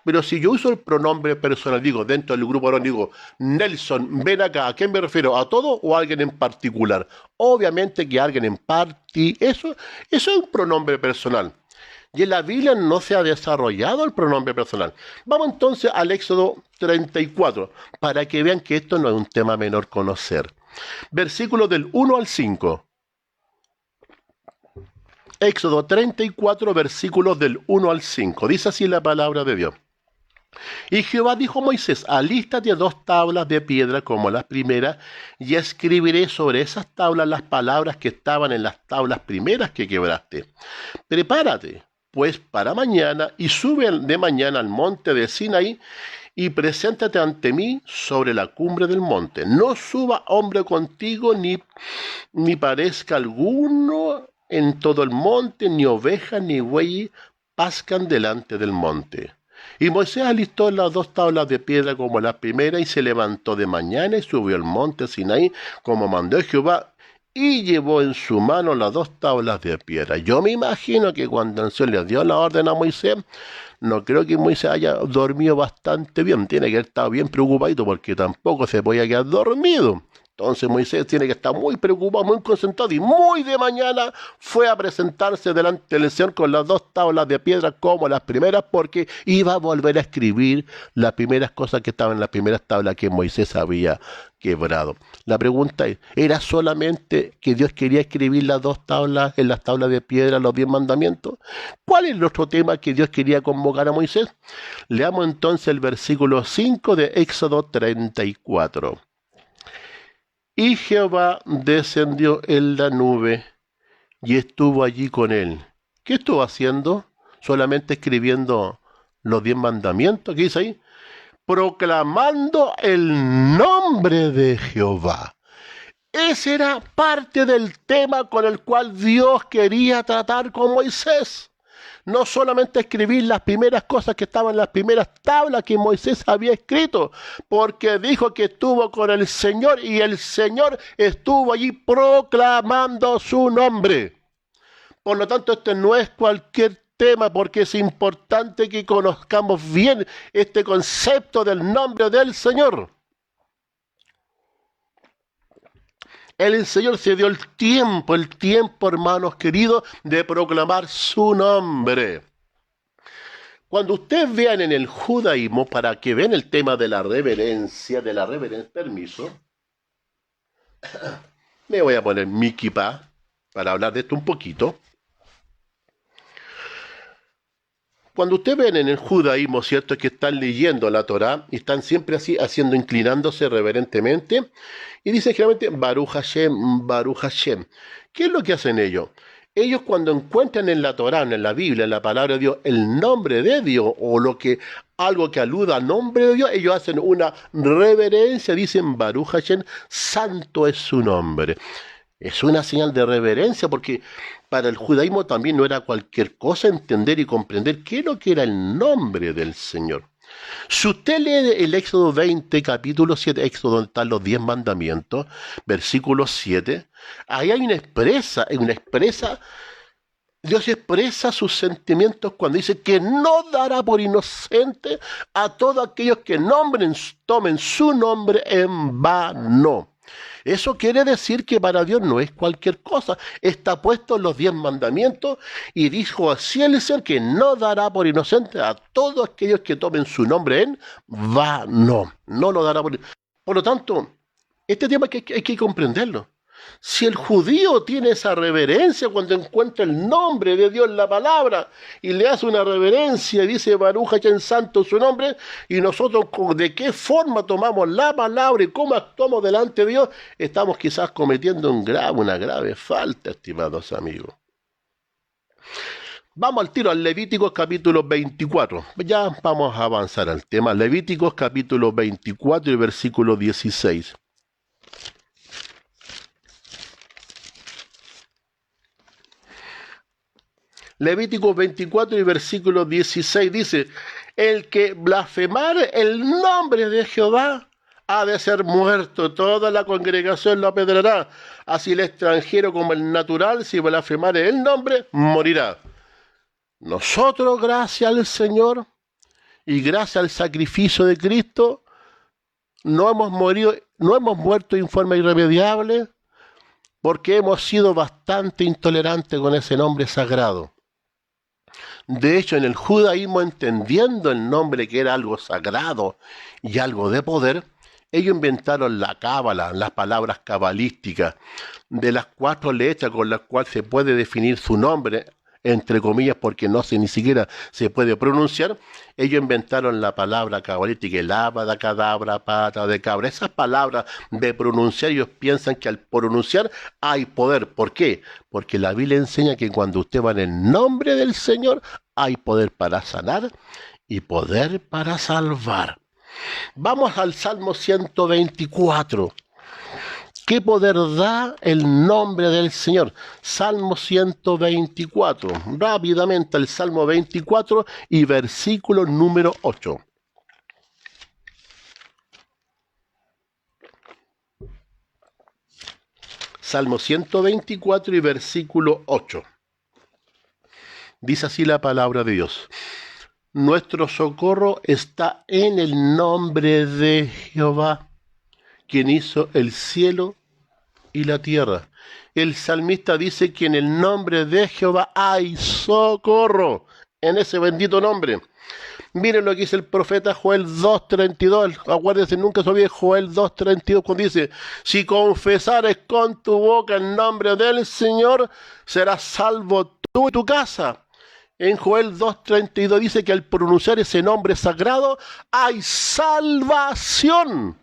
Pero si yo uso el pronombre personal, digo, dentro del grupo varón, digo, Nelson, ven acá, ¿a quién me refiero? ¿A todo o a alguien en particular? Obviamente que alguien en eso es un pronombre personal. Y en la Biblia no se ha desarrollado el pronombre personal. Vamos entonces al Éxodo 34, para que vean que esto no es un tema menor conocer. Versículos del 1 al 5. Éxodo 34, versículos del 1 al 5. Dice así la palabra de Dios. Y Jehová dijo a Moisés, alístate 2 tablas de piedra como las primeras, y escribiré sobre esas tablas las palabras que estaban en las tablas primeras que quebraste. Prepárate, pues, para mañana, y sube de mañana al monte de Sinaí, y preséntate ante mí sobre la cumbre del monte. No suba hombre contigo, ni parezca alguno en todo el monte, ni oveja ni buey pascan delante del monte. Y Moisés alistó las 2 tablas de piedra como la primera, y se levantó de mañana y subió al monte Sinaí, como mandó Jehová, y llevó en su mano las 2 tablas de piedra. Yo me imagino que cuando el Señor le dio la orden a Moisés, no creo que Moisés haya dormido bastante bien. Tiene que haber estado bien preocupadito porque tampoco se podía quedar dormido. Entonces Moisés tiene que estar muy preocupado, muy concentrado, y muy de mañana fue a presentarse delante del Señor con las 2 tablas de piedra como las primeras, porque iba a volver a escribir las primeras cosas que estaban en las primeras tablas que Moisés había quebrado. La pregunta es, ¿era solamente que Dios quería escribir las 2 tablas en las tablas de piedra, los 10 mandamientos? ¿Cuál es el otro tema que Dios quería convocar a Moisés? Leamos entonces el versículo 5 de Éxodo 34. Y Jehová descendió en la nube y estuvo allí con él. ¿Qué estuvo haciendo? Solamente escribiendo los 10 mandamientos. ¿Qué dice ahí? Proclamando el nombre de Jehová. Ese era parte del tema con el cual Dios quería tratar con Moisés. No solamente escribir las primeras cosas que estaban en las primeras tablas que Moisés había escrito, porque dijo que estuvo con el Señor y el Señor estuvo allí proclamando su nombre. Por lo tanto, este no es cualquier tema, porque es importante que conozcamos bien este concepto del nombre del Señor. El Señor se dio el tiempo, hermanos queridos, de proclamar su nombre. Cuando ustedes vean en el judaísmo, para que vean el tema de la reverencia, permiso, me voy a poner mi kipá para hablar de esto un poquito. Cuando ustedes ven en el judaísmo, ¿cierto?, que están leyendo la Torá y están siempre así, inclinándose reverentemente, y dicen generalmente Baruch Hashem, Baruch Hashem. ¿Qué es lo que hacen ellos? Ellos cuando encuentran en la Torá, en la Biblia, en la palabra de Dios, el nombre de Dios, o algo que aluda al nombre de Dios, ellos hacen una reverencia, dicen Baruch Hashem, santo es su nombre. Es una señal de reverencia, porque para el judaísmo también no era cualquier cosa entender y comprender qué es lo que era el nombre del Señor. Si usted lee el Éxodo 20, capítulo 7, Éxodo donde están los 10 mandamientos, versículo 7, ahí hay Dios expresa sus sentimientos cuando dice que no dará por inocente a todos aquellos que tomen su nombre en vano. Eso quiere decir que para Dios no es cualquier cosa. Está puesto en los 10 mandamientos y dijo así el Señor que no dará por inocente a todos aquellos que tomen su nombre en vano. No lo dará por inocente. Por lo tanto, este tema hay que comprenderlo. Si el judío tiene esa reverencia cuando encuentra el nombre de Dios en la palabra y le hace una reverencia y dice Baruch Hashem santo su nombre, y nosotros de qué forma tomamos la palabra y cómo actuamos delante de Dios, estamos quizás cometiendo una grave falta, estimados amigos. Vamos al tiro al Levíticos capítulo 24. Ya vamos a avanzar al tema. Levíticos capítulo 24 y versículo 16. Levítico 24 y versículo 16 dice, el que blasfemare el nombre de Jehová ha de ser muerto, toda la congregación lo apedreará, así el extranjero como el natural, si blasfemare el nombre, morirá. Nosotros, gracias al Señor y gracias al sacrificio de Cristo, no hemos muerto en forma irremediable, porque hemos sido bastante intolerantes con ese nombre sagrado. De hecho, en el judaísmo, entendiendo el nombre que era algo sagrado y algo de poder, ellos inventaron la cábala, las palabras cabalísticas, de las 4 letras con las cuales se puede definir su nombre, entre comillas, porque ni siquiera se puede pronunciar. Ellos inventaron la palabra cabalística, el abada, cadabra, pata de cabra. Esas palabras de pronunciar, ellos piensan que al pronunciar hay poder. ¿Por qué? Porque la Biblia enseña que cuando usted va en el nombre del Señor, hay poder para sanar y poder para salvar. Vamos al Salmo 124. ¿Qué poder da el nombre del Señor? Salmo 124. Rápidamente el Salmo 24 y versículo número 8. Salmo 124 y versículo 8. Dice así la palabra de Dios. Nuestro socorro está en el nombre de Jehová, quien hizo el cielo y la tierra. El salmista dice que en el nombre de Jehová hay socorro, en ese bendito nombre. Miren lo que dice el profeta Joel 2:32. Acuérdense, nunca se olvide Joel 2:32 cuando dice: si confesares con tu boca el nombre del Señor, serás salvo tú y tu casa. En Joel 2:32 dice que al pronunciar ese nombre sagrado hay salvación.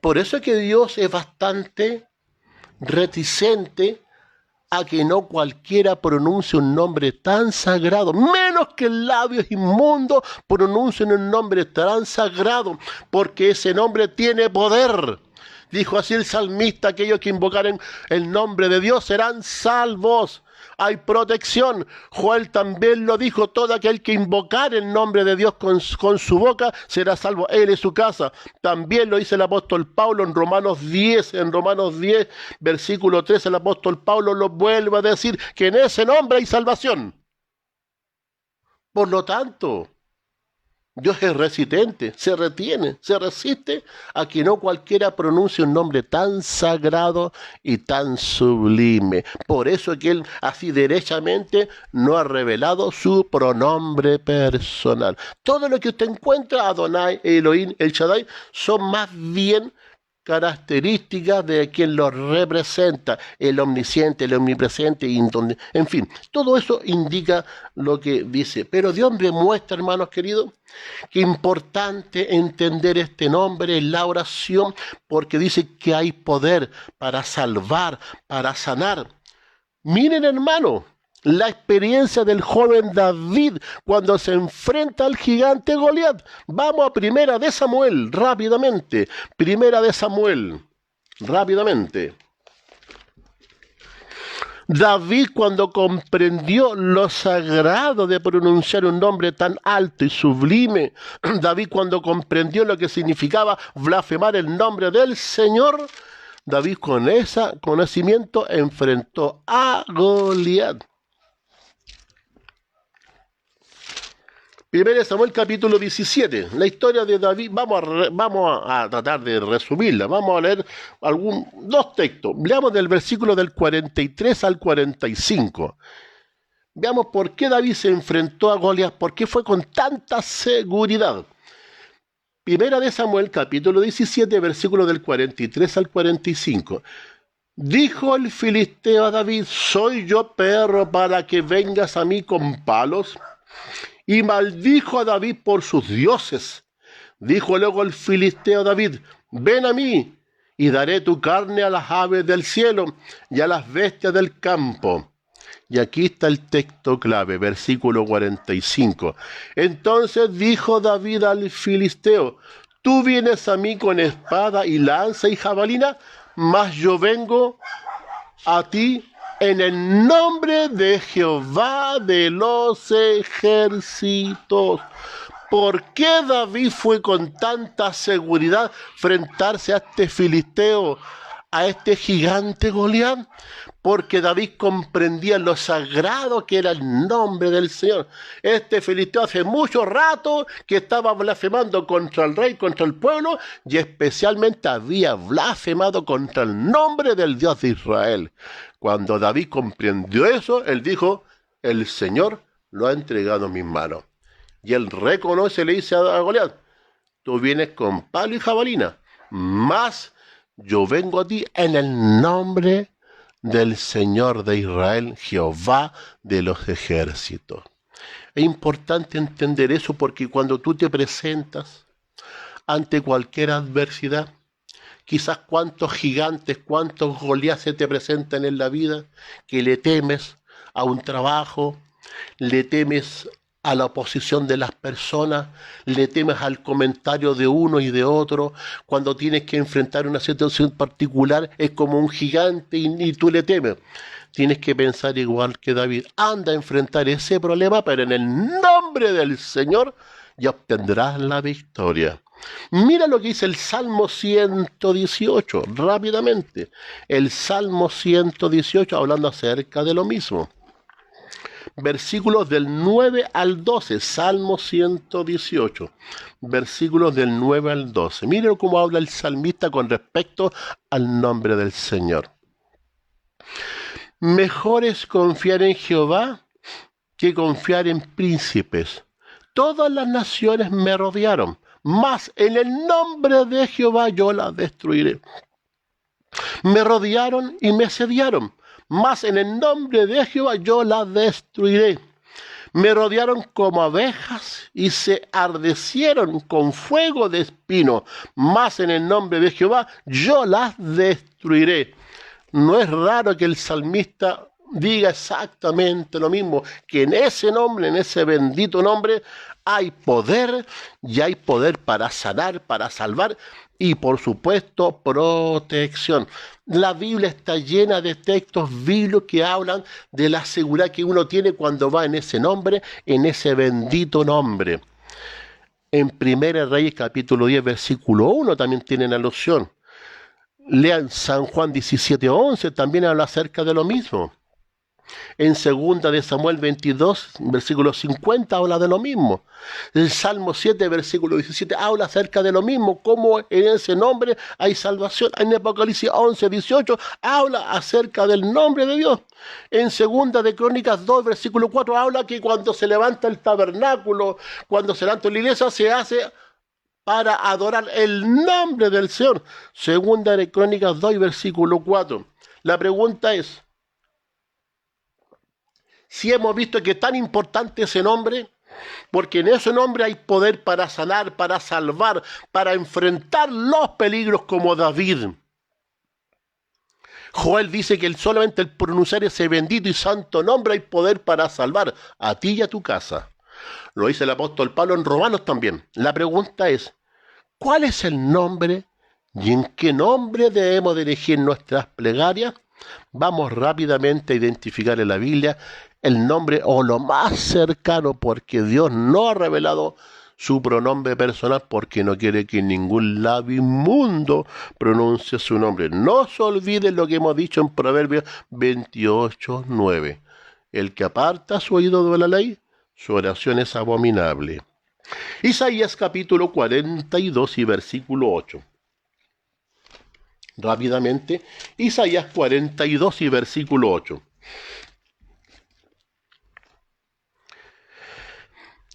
Por eso es que Dios es bastante reticente a que no cualquiera pronuncie un nombre tan sagrado, menos que labios inmundos pronuncien un nombre tan sagrado, porque ese nombre tiene poder. Dijo así el salmista: aquellos que invocaren el nombre de Dios serán salvos. Hay protección. Joel también lo dijo: todo aquel que invocar el nombre de Dios con su boca será salvo, él y su casa. También lo dice el apóstol Pablo en Romanos 10, versículo 13, el apóstol Pablo lo vuelve a decir, que en ese nombre hay salvación. Por lo tanto, Dios es resistente, se retiene, se resiste a que no cualquiera pronuncie un nombre tan sagrado y tan sublime. Por eso es que Él así derechamente no ha revelado su pronombre personal. Todo lo que usted encuentra, Adonai, Elohim, El Shaddai, son más bien características de quien lo representa, el omnisciente, el omnipresente, en fin, todo eso indica lo que dice. Pero Dios me muestra, hermanos queridos, que es importante entender este nombre en la oración, porque dice que hay poder para salvar, para sanar. Miren, hermano, la experiencia del joven David cuando se enfrenta al gigante Goliat. Vamos a Primera de Samuel, rápidamente. Primera de Samuel, rápidamente. David, cuando comprendió lo sagrado de pronunciar un nombre tan alto y sublime, David, cuando comprendió lo que significaba blasfemar el nombre del Señor, David con ese conocimiento enfrentó a Goliat. 1 Samuel capítulo 17, la historia de David. Vamos a tratar de resumirla. Vamos a leer dos textos. Leamos del versículo del 43 al 45. Veamos por qué David se enfrentó a Goliat, por qué fue con tanta seguridad. 1 Samuel capítulo 17, versículo del 43 al 45. Dijo el filisteo a David: ¿soy yo perro para que vengas a mí con palos? Y maldijo a David por sus dioses. Dijo luego el filisteo a David: ven a mí, y daré tu carne a las aves del cielo y a las bestias del campo. Y aquí está el texto clave, versículo 45. Entonces dijo David al filisteo: tú vienes a mí con espada y lanza y jabalina, mas yo vengo a ti en el nombre de Jehová de los ejércitos. ¿Por qué David fue con tanta seguridad enfrentarse a este filisteo, a este gigante Goliat? Porque David comprendía lo sagrado que era el nombre del Señor. Este filisteo hace mucho rato que estaba blasfemando contra el rey, contra el pueblo, y especialmente había blasfemado contra el nombre del Dios de Israel. Cuando David comprendió eso, él dijo: el Señor lo ha entregado en mis manos. Y él reconoce, le dice a Goliat: tú vienes con palo y jabalina, mas yo vengo a ti en el nombre del Señor de Israel, Jehová de los ejércitos. Es importante entender eso, porque cuando tú te presentas ante cualquier adversidad, quizás cuántos gigantes, cuántos Goliat se te presentan en la vida, que le temes a un trabajo, le temes a la oposición de las personas, le temes al comentario de uno y de otro. Cuando tienes que enfrentar una situación particular, es como un gigante y tú le temes. Tienes que pensar igual que David: anda a enfrentar ese problema, pero en el nombre del Señor, y obtendrás la victoria. Mira lo que dice el Salmo 118, rápidamente. El Salmo 118, hablando acerca de lo mismo. versículos del 9 al 12, Salmo 118, versículos del 9 al 12. Miren cómo habla el salmista con respecto al nombre del Señor. Mejor es confiar en Jehová que confiar en príncipes. Todas las naciones me rodearon, mas en el nombre de Jehová yo las destruiré. Me rodearon y me asediaron, mas en el nombre de Jehová yo las destruiré. Me rodearon como abejas y se ardecieron con fuego de espino, mas en el nombre de Jehová yo las destruiré. No es raro que el salmista diga exactamente lo mismo, que en ese nombre, en ese bendito nombre, hay poder, y hay poder para sanar, para salvar, y por supuesto protección. La Biblia está llena de textos bíblicos que hablan de la seguridad que uno tiene cuando va en ese nombre, en ese bendito nombre. En 1 Reyes capítulo 10 versículo 1 también tienen alusión. Lean San Juan 17:11, también habla acerca de lo mismo. En 2 de Samuel 22, versículo 50, habla de lo mismo. El Salmo 7, versículo 17, habla acerca de lo mismo, cómo en ese nombre hay salvación. En Apocalipsis 11, 18, habla acerca del nombre de Dios. En 2 de Crónicas 2, versículo 4, habla que cuando se levanta el tabernáculo, cuando se levanta la iglesia, se hace para adorar el nombre del Señor. 2 de Crónicas 2, versículo 4. La pregunta es, si hemos visto que es tan importante ese nombre, porque en ese nombre hay poder para sanar, para salvar, para enfrentar los peligros como David. Joel dice que solamente el pronunciar ese bendito y santo nombre hay poder para salvar a ti y a tu casa. Lo dice el apóstol Pablo en Romanos también. La pregunta es, ¿cuál es el nombre y en qué nombre debemos dirigir nuestras plegarias? Vamos rápidamente a identificar en la Biblia el nombre o lo más cercano, porque Dios no ha revelado su pronombre personal porque no quiere que ningún labio inmundo pronuncie su nombre. No se olviden lo que hemos dicho en Proverbios 28:9. El que aparta su oído de la ley, su oración es abominable. Isaías capítulo 42 y versículo 8. Rápidamente, Isaías 42 y versículo 8.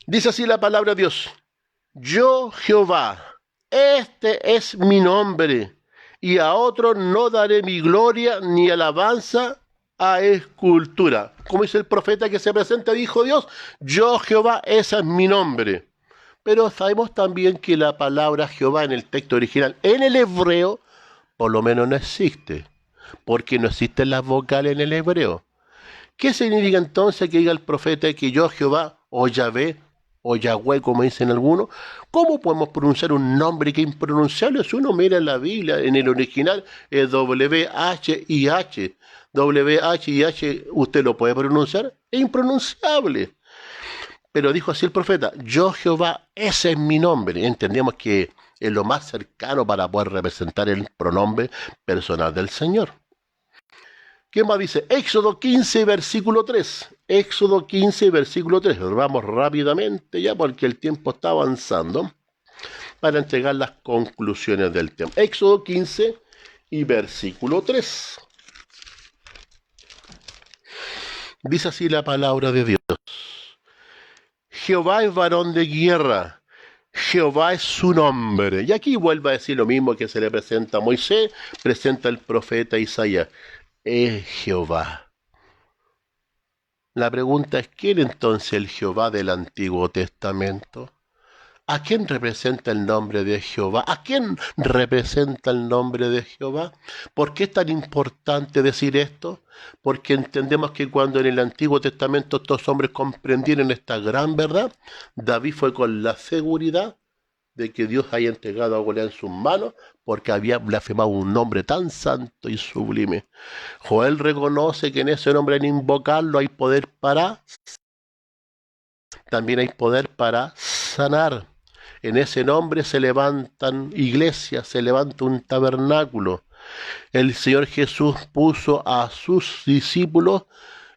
Dice así la palabra de Dios: yo Jehová, este es mi nombre, y a otro no daré mi gloria ni alabanza a escultura. Como dice el profeta que se presenta, dijo Dios, yo Jehová, ese es mi nombre. Pero sabemos también que la palabra Jehová en el texto original, en el hebreo, por lo menos no existe, porque no existen las vocales en el hebreo. ¿Qué significa entonces que diga el profeta que yo Jehová, o Yahvé, o Yahweh, como dicen algunos? ¿Cómo podemos pronunciar un nombre que es impronunciable? Si uno mira en la Biblia, en el original, es W-H-I-H. W-H-I-H, ¿usted lo puede pronunciar? Es impronunciable. Pero dijo así el profeta, yo Jehová, ese es mi nombre. Entendemos que es lo más cercano para poder representar el pronombre personal del Señor. ¿Qué más dice? Éxodo 15, versículo 3. Éxodo 15, versículo 3. Vamos rápidamente ya porque el tiempo está avanzando para entregar las conclusiones del tema. Éxodo 15 y versículo 3. Dice así la palabra de Dios. Jehová es varón de guerra, Jehová es su nombre. Y aquí vuelve a decir lo mismo que se le presenta a Moisés, presenta el profeta Isaías. Es Jehová. La pregunta es, ¿quién entonces el Jehová del Antiguo Testamento? ¿A quién representa el nombre de Jehová? ¿A quién representa el nombre de Jehová? ¿Por qué es tan importante decir esto? Porque entendemos que cuando en el Antiguo Testamento estos hombres comprendieron esta gran verdad, David fue con la seguridad de que Dios haya entregado a Goliat en sus manos porque había blasfemado un nombre tan santo y sublime. Joel reconoce que en ese nombre, en invocarlo, hay poder para... También hay poder para sanar. En ese nombre se levantan iglesias, se levanta un tabernáculo. El Señor Jesús puso a sus discípulos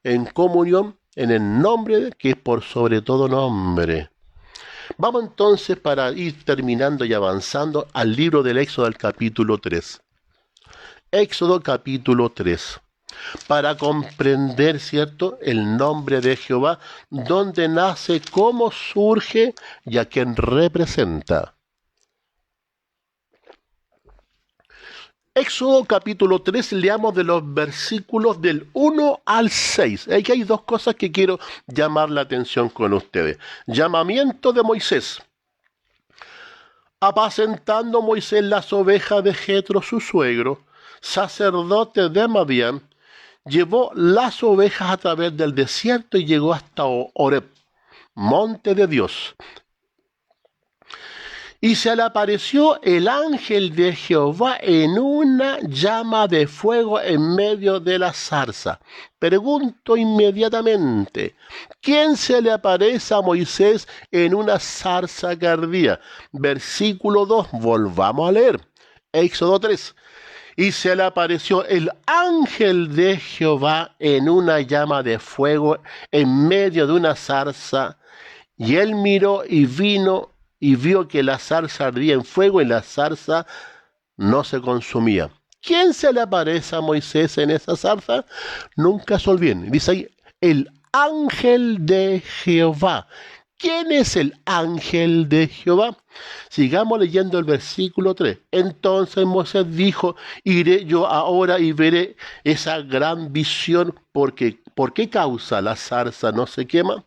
en comunión en el nombre que es por sobre todo nombre. Vamos entonces, para ir terminando y avanzando, al libro del Éxodo, al capítulo 3. Éxodo capítulo 3. Para comprender, ¿cierto?, el nombre de Jehová, dónde nace, cómo surge y a quién representa. Éxodo capítulo 3, leamos de los versículos del 1 al 6. Aquí hay dos cosas que quiero llamar la atención con ustedes. Llamamiento de Moisés. Apacentando Moisés las ovejas de Jetro su suegro, sacerdote de Madián, llevó las ovejas a través del desierto y llegó hasta Horeb, monte de Dios. Y se le apareció el ángel de Jehová en una llama de fuego en medio de la zarza. Pregunto inmediatamente, ¿quién se le aparece a Moisés en una zarza que ardía? Versículo 2, volvamos a leer. Éxodo 3. Y se le apareció el ángel de Jehová en una llama de fuego en medio de una zarza. Y él miró y vio que la zarza ardía en fuego y la zarza no se consumía. ¿Quién se le aparece a Moisés en esa zarza? Nunca se olviden. Dice ahí, el ángel de Jehová. ¿Quién es el ángel de Jehová? Sigamos leyendo el versículo 3. Entonces Moisés dijo, iré yo ahora y veré esa gran visión, porque ¿por qué causa la zarza no se quema?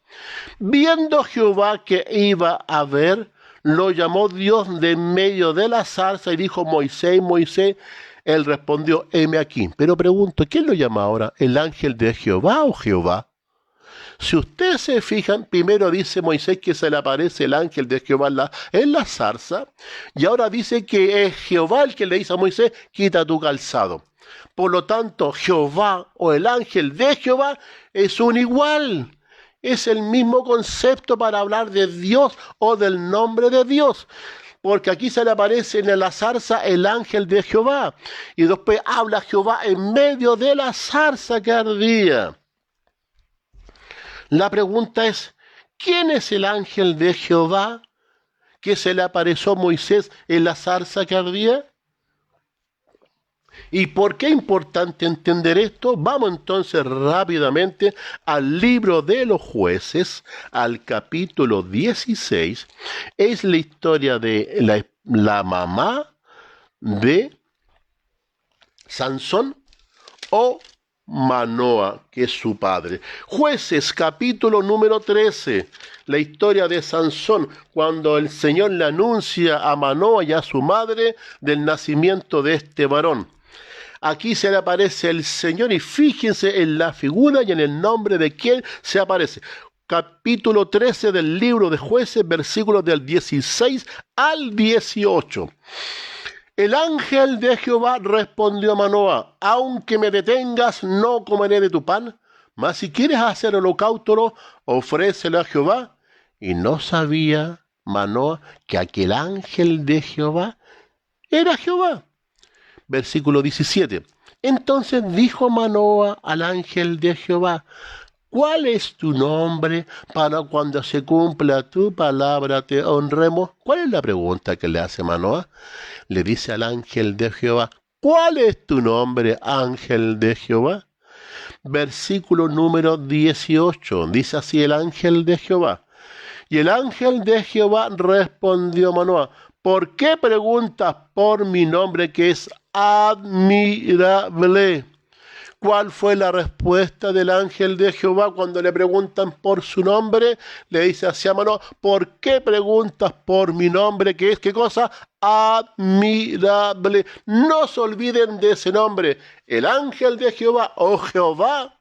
Viendo Jehová que iba a ver, lo llamó Dios de en medio de la zarza y dijo, Moisés, Moisés. Él respondió, heme aquí. Pero pregunto, ¿quién lo llama ahora? ¿El ángel de Jehová o Jehová? Si ustedes se fijan, primero dice Moisés que se le aparece el ángel de Jehová en la zarza, y ahora dice que es Jehová el que le dice a Moisés, quita tu calzado. Por lo tanto, Jehová o el ángel de Jehová es un igual. Es el mismo concepto para hablar de Dios o del nombre de Dios. Porque aquí se le aparece en la zarza el ángel de Jehová. Y después habla Jehová en medio de la zarza que ardía. La pregunta es, ¿quién es el ángel de Jehová que se le apareció a Moisés en la zarza que ardía? ¿Y por qué es importante entender esto? Vamos entonces rápidamente al libro de los Jueces, al capítulo 16. Es la historia de la mamá de Sansón o Manoa, que es su padre. Jueces, capítulo número 13, la historia de Sansón, cuando el Señor le anuncia a Manoa y a su madre del nacimiento de este varón. Aquí se le aparece el Señor y fíjense en la figura y en el nombre de quien se aparece. Capítulo 13 del libro de Jueces, versículos del 16 al 18. El ángel de Jehová respondió a Manoa, aunque me detengas, no comeré de tu pan, mas si quieres hacer holocausto, ofrécelo a Jehová. Y no sabía Manoa que aquel ángel de Jehová era Jehová. Versículo 17. Entonces dijo Manoa al ángel de Jehová, ¿cuál es tu nombre para cuando se cumpla tu palabra te honremos? ¿Cuál es la pregunta que le hace Manoa? Le dice al ángel de Jehová, ¿cuál es tu nombre, ángel de Jehová? Versículo número 18, dice así el ángel de Jehová. Y el ángel de Jehová respondió a Manoa, ¿por qué preguntas por mi nombre que es admirable? ¿Cuál fue la respuesta del ángel de Jehová cuando le preguntan por su nombre? Le dice así a Manoa, ¿por qué preguntas por mi nombre que es, qué cosa? Admirable. No se olviden de ese nombre. El ángel de Jehová o Jehová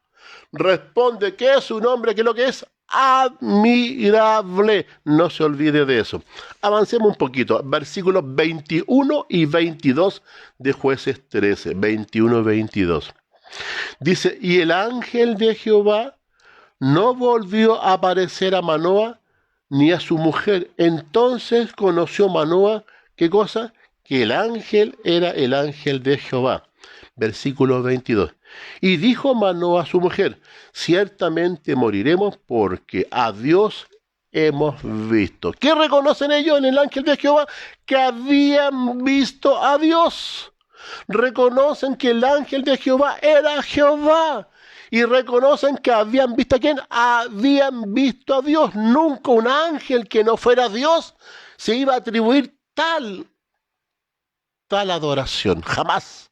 responde que es su nombre, que es lo que es admirable. No se olvide de eso. Avancemos un poquito. Versículos 21 y 22 de Jueces 13. 21 y 22. Dice, y el ángel de Jehová no volvió a aparecer a Manoa ni a su mujer. Entonces conoció Manoa, ¿qué cosa? Que el ángel era el ángel de Jehová. versículo 22. Y dijo Manoa a su mujer, ciertamente moriremos porque a Dios hemos visto. ¿Qué reconocen ellos en el ángel de Jehová? Que habían visto a Dios. Reconocen que el ángel de Jehová era Jehová. Y reconocen que habían visto a quién. Habían visto a Dios. Nunca un ángel que no fuera Dios se iba a atribuir tal adoración. Jamás.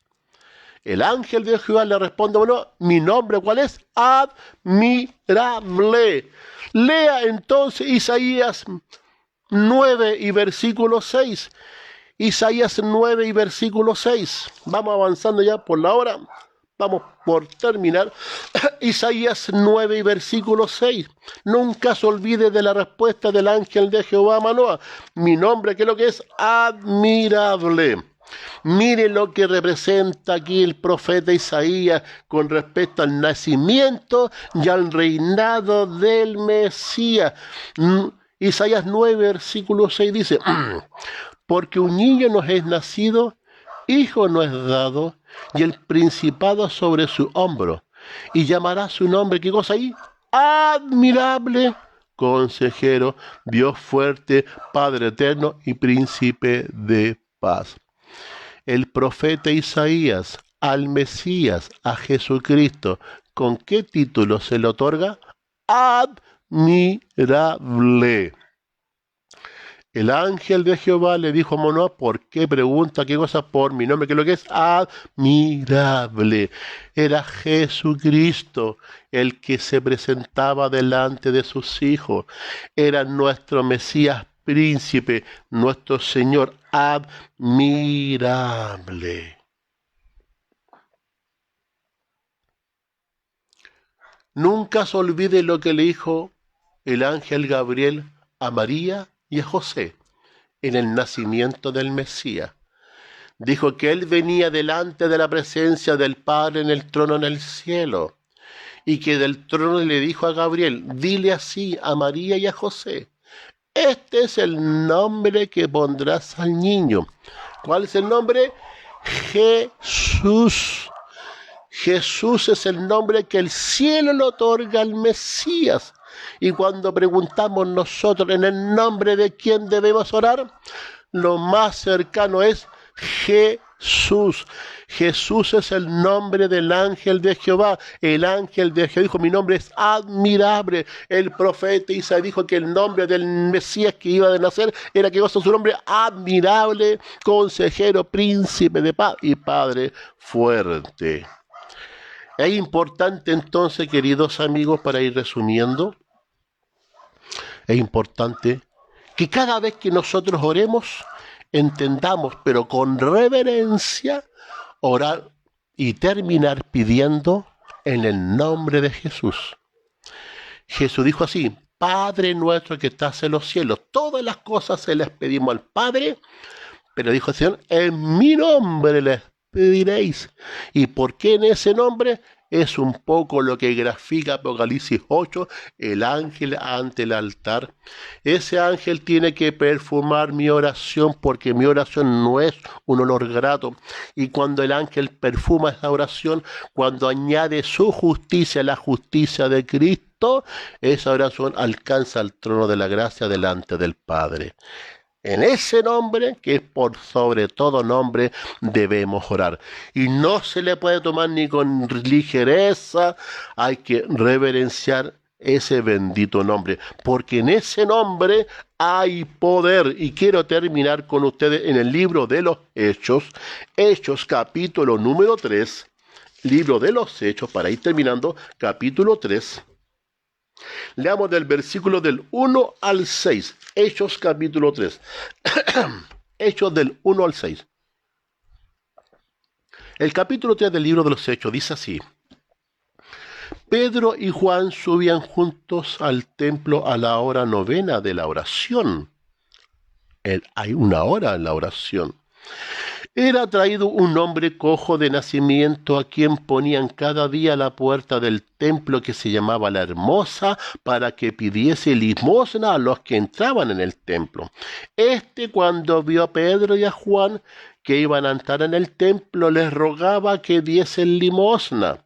El ángel de Jehová le responde, bueno, mi nombre, ¿cuál es? Admirable. Lea entonces Isaías 9 y versículo 6. Isaías 9 y versículo 6. Vamos avanzando ya por la hora. Vamos por terminar. Isaías 9 y versículo 6. Nunca se olvide de la respuesta del ángel de Jehová a Manoa. Mi nombre, ¿qué es lo que es? Admirable. Mire lo que representa aquí el profeta Isaías con respecto al nacimiento y al reinado del Mesías. Isaías 9, versículo 6 dice, porque un niño nos es nacido, hijo nos es dado, y el principado sobre su hombro, y llamará su nombre, ¿qué cosa ahí? Admirable, consejero, Dios fuerte, Padre eterno y príncipe de paz. El profeta Isaías al Mesías, a Jesucristo, ¿con qué título se le otorga? Admirable. El ángel de Jehová le dijo a Manoa, ¿por qué pregunta qué cosa? Por mi nombre, que es lo que es admirable. Era Jesucristo el que se presentaba delante de sus hijos. Era nuestro Mesías príncipe, nuestro Señor admirable. Nunca se olvide lo que le dijo el ángel Gabriel a María y a José en el nacimiento del Mesías. Dijo que él venía delante de la presencia del Padre en el trono en el cielo, y que del trono le dijo a Gabriel, dile así a María y a José, este es el nombre que pondrás al niño. ¿Cuál es el nombre? Jesús. Jesús es el nombre que el cielo le otorga al Mesías. Y cuando preguntamos nosotros en el nombre de quién debemos orar, lo más cercano es Jesús. Jesús es el nombre del ángel de Jehová. El ángel de Jehová dijo, mi nombre es admirable. El profeta Isaías dijo que el nombre del Mesías que iba a nacer era que goza su nombre admirable, consejero, príncipe de paz y Padre fuerte. Es importante entonces, queridos amigos, para ir resumiendo, es importante que cada vez que nosotros oremos, entendamos, pero con reverencia, orar y terminar pidiendo en el nombre de Jesús. Jesús dijo así, Padre nuestro que estás en los cielos, todas las cosas se les pedimos al Padre, pero dijo el Señor, en mi nombre les pediréis. ¿Y por qué en ese nombre? Es un poco lo que grafica Apocalipsis 8, el ángel ante el altar. Ese ángel tiene que perfumar mi oración porque mi oración no es un olor grato. Y cuando el ángel perfuma esa oración, cuando añade su justicia a la justicia de Cristo, esa oración alcanza el trono de la gracia delante del Padre. En ese nombre, que es por sobre todo nombre, debemos orar. Y no se le puede tomar ni con ligereza, hay que reverenciar ese bendito nombre, porque en ese nombre hay poder. Y quiero terminar con ustedes en el libro de los Hechos, Hechos capítulo número 3, libro de los Hechos, para ir terminando, capítulo 3. Leamos del versículo del 1 al 6. Hechos capítulo 3. Hechos del 1 al 6. El capítulo 3 del libro de los Hechos dice así. Pedro y Juan subían juntos al templo a la hora novena de la oración. Hay una hora en la oración. Era traído un hombre cojo de nacimiento a quien ponían cada día a la puerta del templo que se llamaba La Hermosa para que pidiese limosna a los que entraban en el templo. Cuando vio a Pedro y a Juan que iban a entrar en el templo, les rogaba que diesen limosna.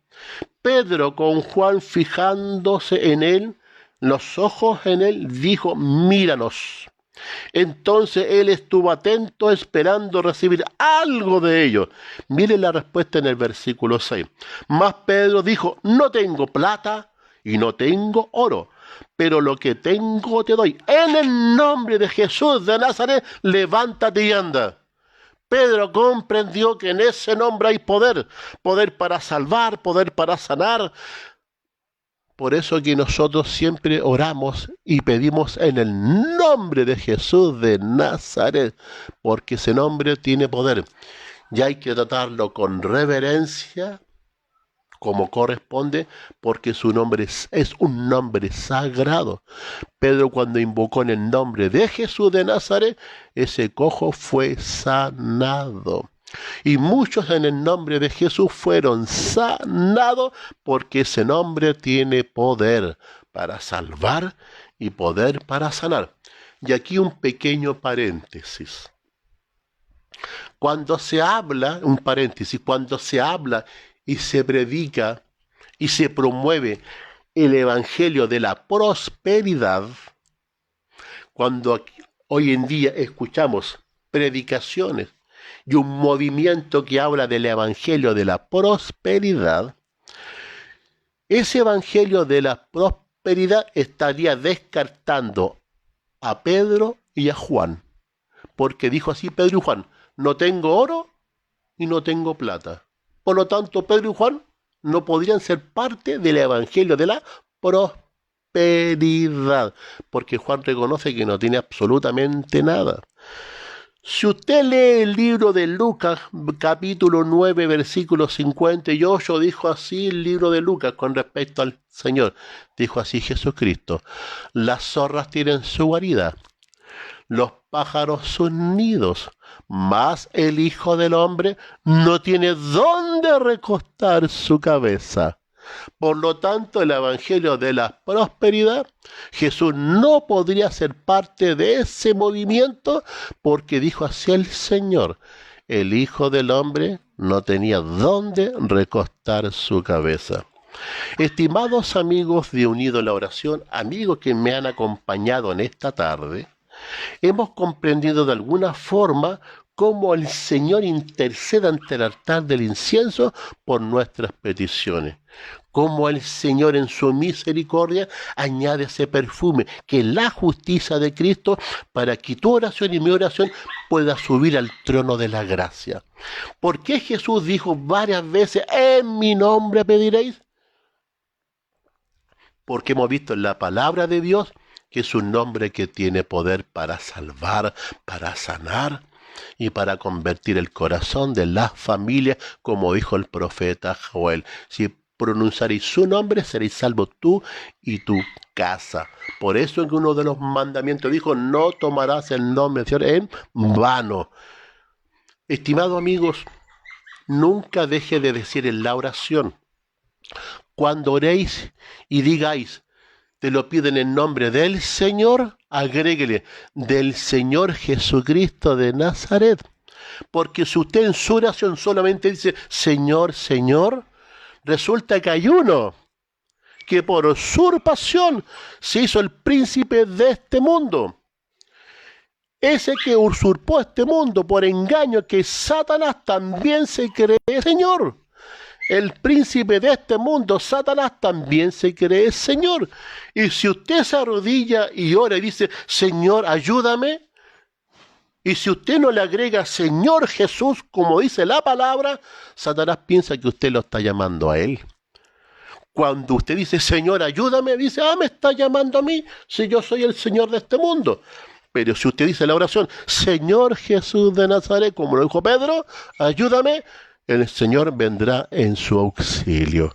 Pedro, con Juan fijándose en él, los ojos en él, dijo: míranos. Entonces él estuvo atento esperando recibir algo de ellos. Miren la respuesta en el versículo 6. Mas Pedro dijo: no tengo plata y no tengo oro, pero lo que tengo te doy. En el nombre de Jesús de Nazaret, levántate y anda. Pedro comprendió que en ese nombre hay poder, poder para salvar, poder para sanar. Por eso que nosotros siempre oramos y pedimos en el nombre de Jesús de Nazaret, porque ese nombre tiene poder. Y hay que tratarlo con reverencia, como corresponde, porque su nombre es un nombre sagrado. Pedro, cuando invocó en el nombre de Jesús de Nazaret, ese cojo fue sanado. Y muchos en el nombre de Jesús fueron sanados, porque ese nombre tiene poder para salvar y poder para sanar. Y aquí un pequeño paréntesis. Cuando se habla y se predica y se promueve el evangelio de la prosperidad, cuando hoy en día escuchamos predicaciones y un movimiento que habla del evangelio de la prosperidad, ese evangelio de la prosperidad estaría descartando a Pedro y a Juan, porque dijo así Pedro y Juan: no tengo oro y no tengo plata. Por lo tanto, Pedro y Juan no podrían ser parte del evangelio de la prosperidad, porque Juan reconoce que no tiene absolutamente nada. Si usted lee el libro de Lucas, capítulo 9, versículo 58, dijo así el libro de Lucas con respecto al Señor. Dijo así Jesucristo: las zorras tienen su guarida, los pájaros sus nidos, mas el Hijo del Hombre no tiene dónde recostar su cabeza. Por lo tanto, el evangelio de la prosperidad, Jesús no podría ser parte de ese movimiento, porque dijo así el Señor: el Hijo del Hombre no tenía dónde recostar su cabeza. Estimados amigos de Unido en la Oración, amigos que me han acompañado en esta tarde, hemos comprendido de alguna forma cómo el Señor intercede ante el altar del incienso por nuestras peticiones. Cómo el Señor en su misericordia añade ese perfume, que es la justicia de Cristo, para que tu oración y mi oración pueda subir al trono de la gracia. ¿Por qué Jesús dijo varias veces: en mi nombre pediréis? Porque hemos visto en la palabra de Dios que es un nombre que tiene poder para salvar, para sanar y para convertir el corazón de las familias, como dijo el profeta Joel: si pronunciaréis su nombre, seréis salvos tú y tu casa. Por eso en uno de los mandamientos dijo: no tomarás el nombre del Señor en vano. Estimados amigos, nunca deje de decir en la oración: cuando oréis y digáis, te lo piden en nombre del Señor, agréguele: del Señor Jesucristo de Nazaret. Porque si usted en su oración solamente dice Señor, Señor, resulta que hay uno que por usurpación se hizo el príncipe de este mundo. Ese que usurpó este mundo por engaño, que Satanás, también se cree Señor. El príncipe de este mundo, Satanás, también se cree Señor. Y si usted se arrodilla y ora y dice Señor, ayúdame, y si usted no le agrega Señor Jesús, como dice la palabra, Satanás piensa que usted lo está llamando a él. Cuando usted dice Señor, ayúdame, dice: me está llamando a mí, si yo soy el Señor de este mundo. Pero si usted dice la oración Señor Jesús de Nazaret, como lo dijo Pedro, ayúdame, el Señor vendrá en su auxilio.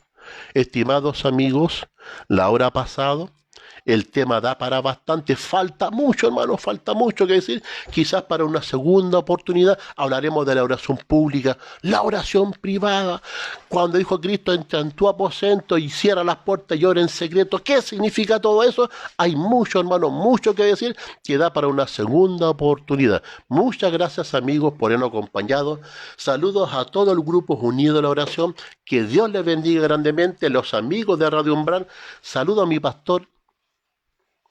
Estimados amigos, la hora ha pasado, El tema da para bastante, falta mucho, hermano, falta mucho que decir. Quizás para una segunda oportunidad hablaremos de la oración pública, la oración privada. Cuando dijo Cristo, entra en tu aposento y cierra las puertas y ora en secreto. ¿Qué significa todo eso? Hay mucho, hermano, mucho que decir, que da para una segunda oportunidad. Muchas gracias, amigos, por habernos acompañado. Saludos a todos los grupos unidos a la oración. Que Dios les bendiga grandemente. Los amigos de Radio Umbral. Saludo a mi pastor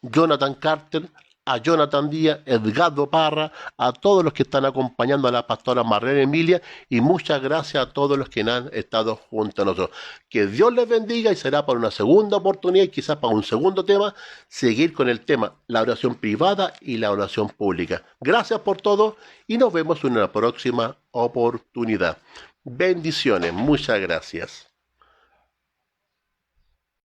Jonathan Carter, a Jonathan Díaz, Edgardo Parra, a todos los que están acompañando a la pastora Marlene Emilia, y muchas gracias a todos los que han estado junto a nosotros. Que Dios les bendiga, y será para una segunda oportunidad y quizás para un segundo tema, seguir con el tema, la oración privada y la oración pública. Gracias por todo y nos vemos en una próxima oportunidad. Bendiciones, muchas gracias.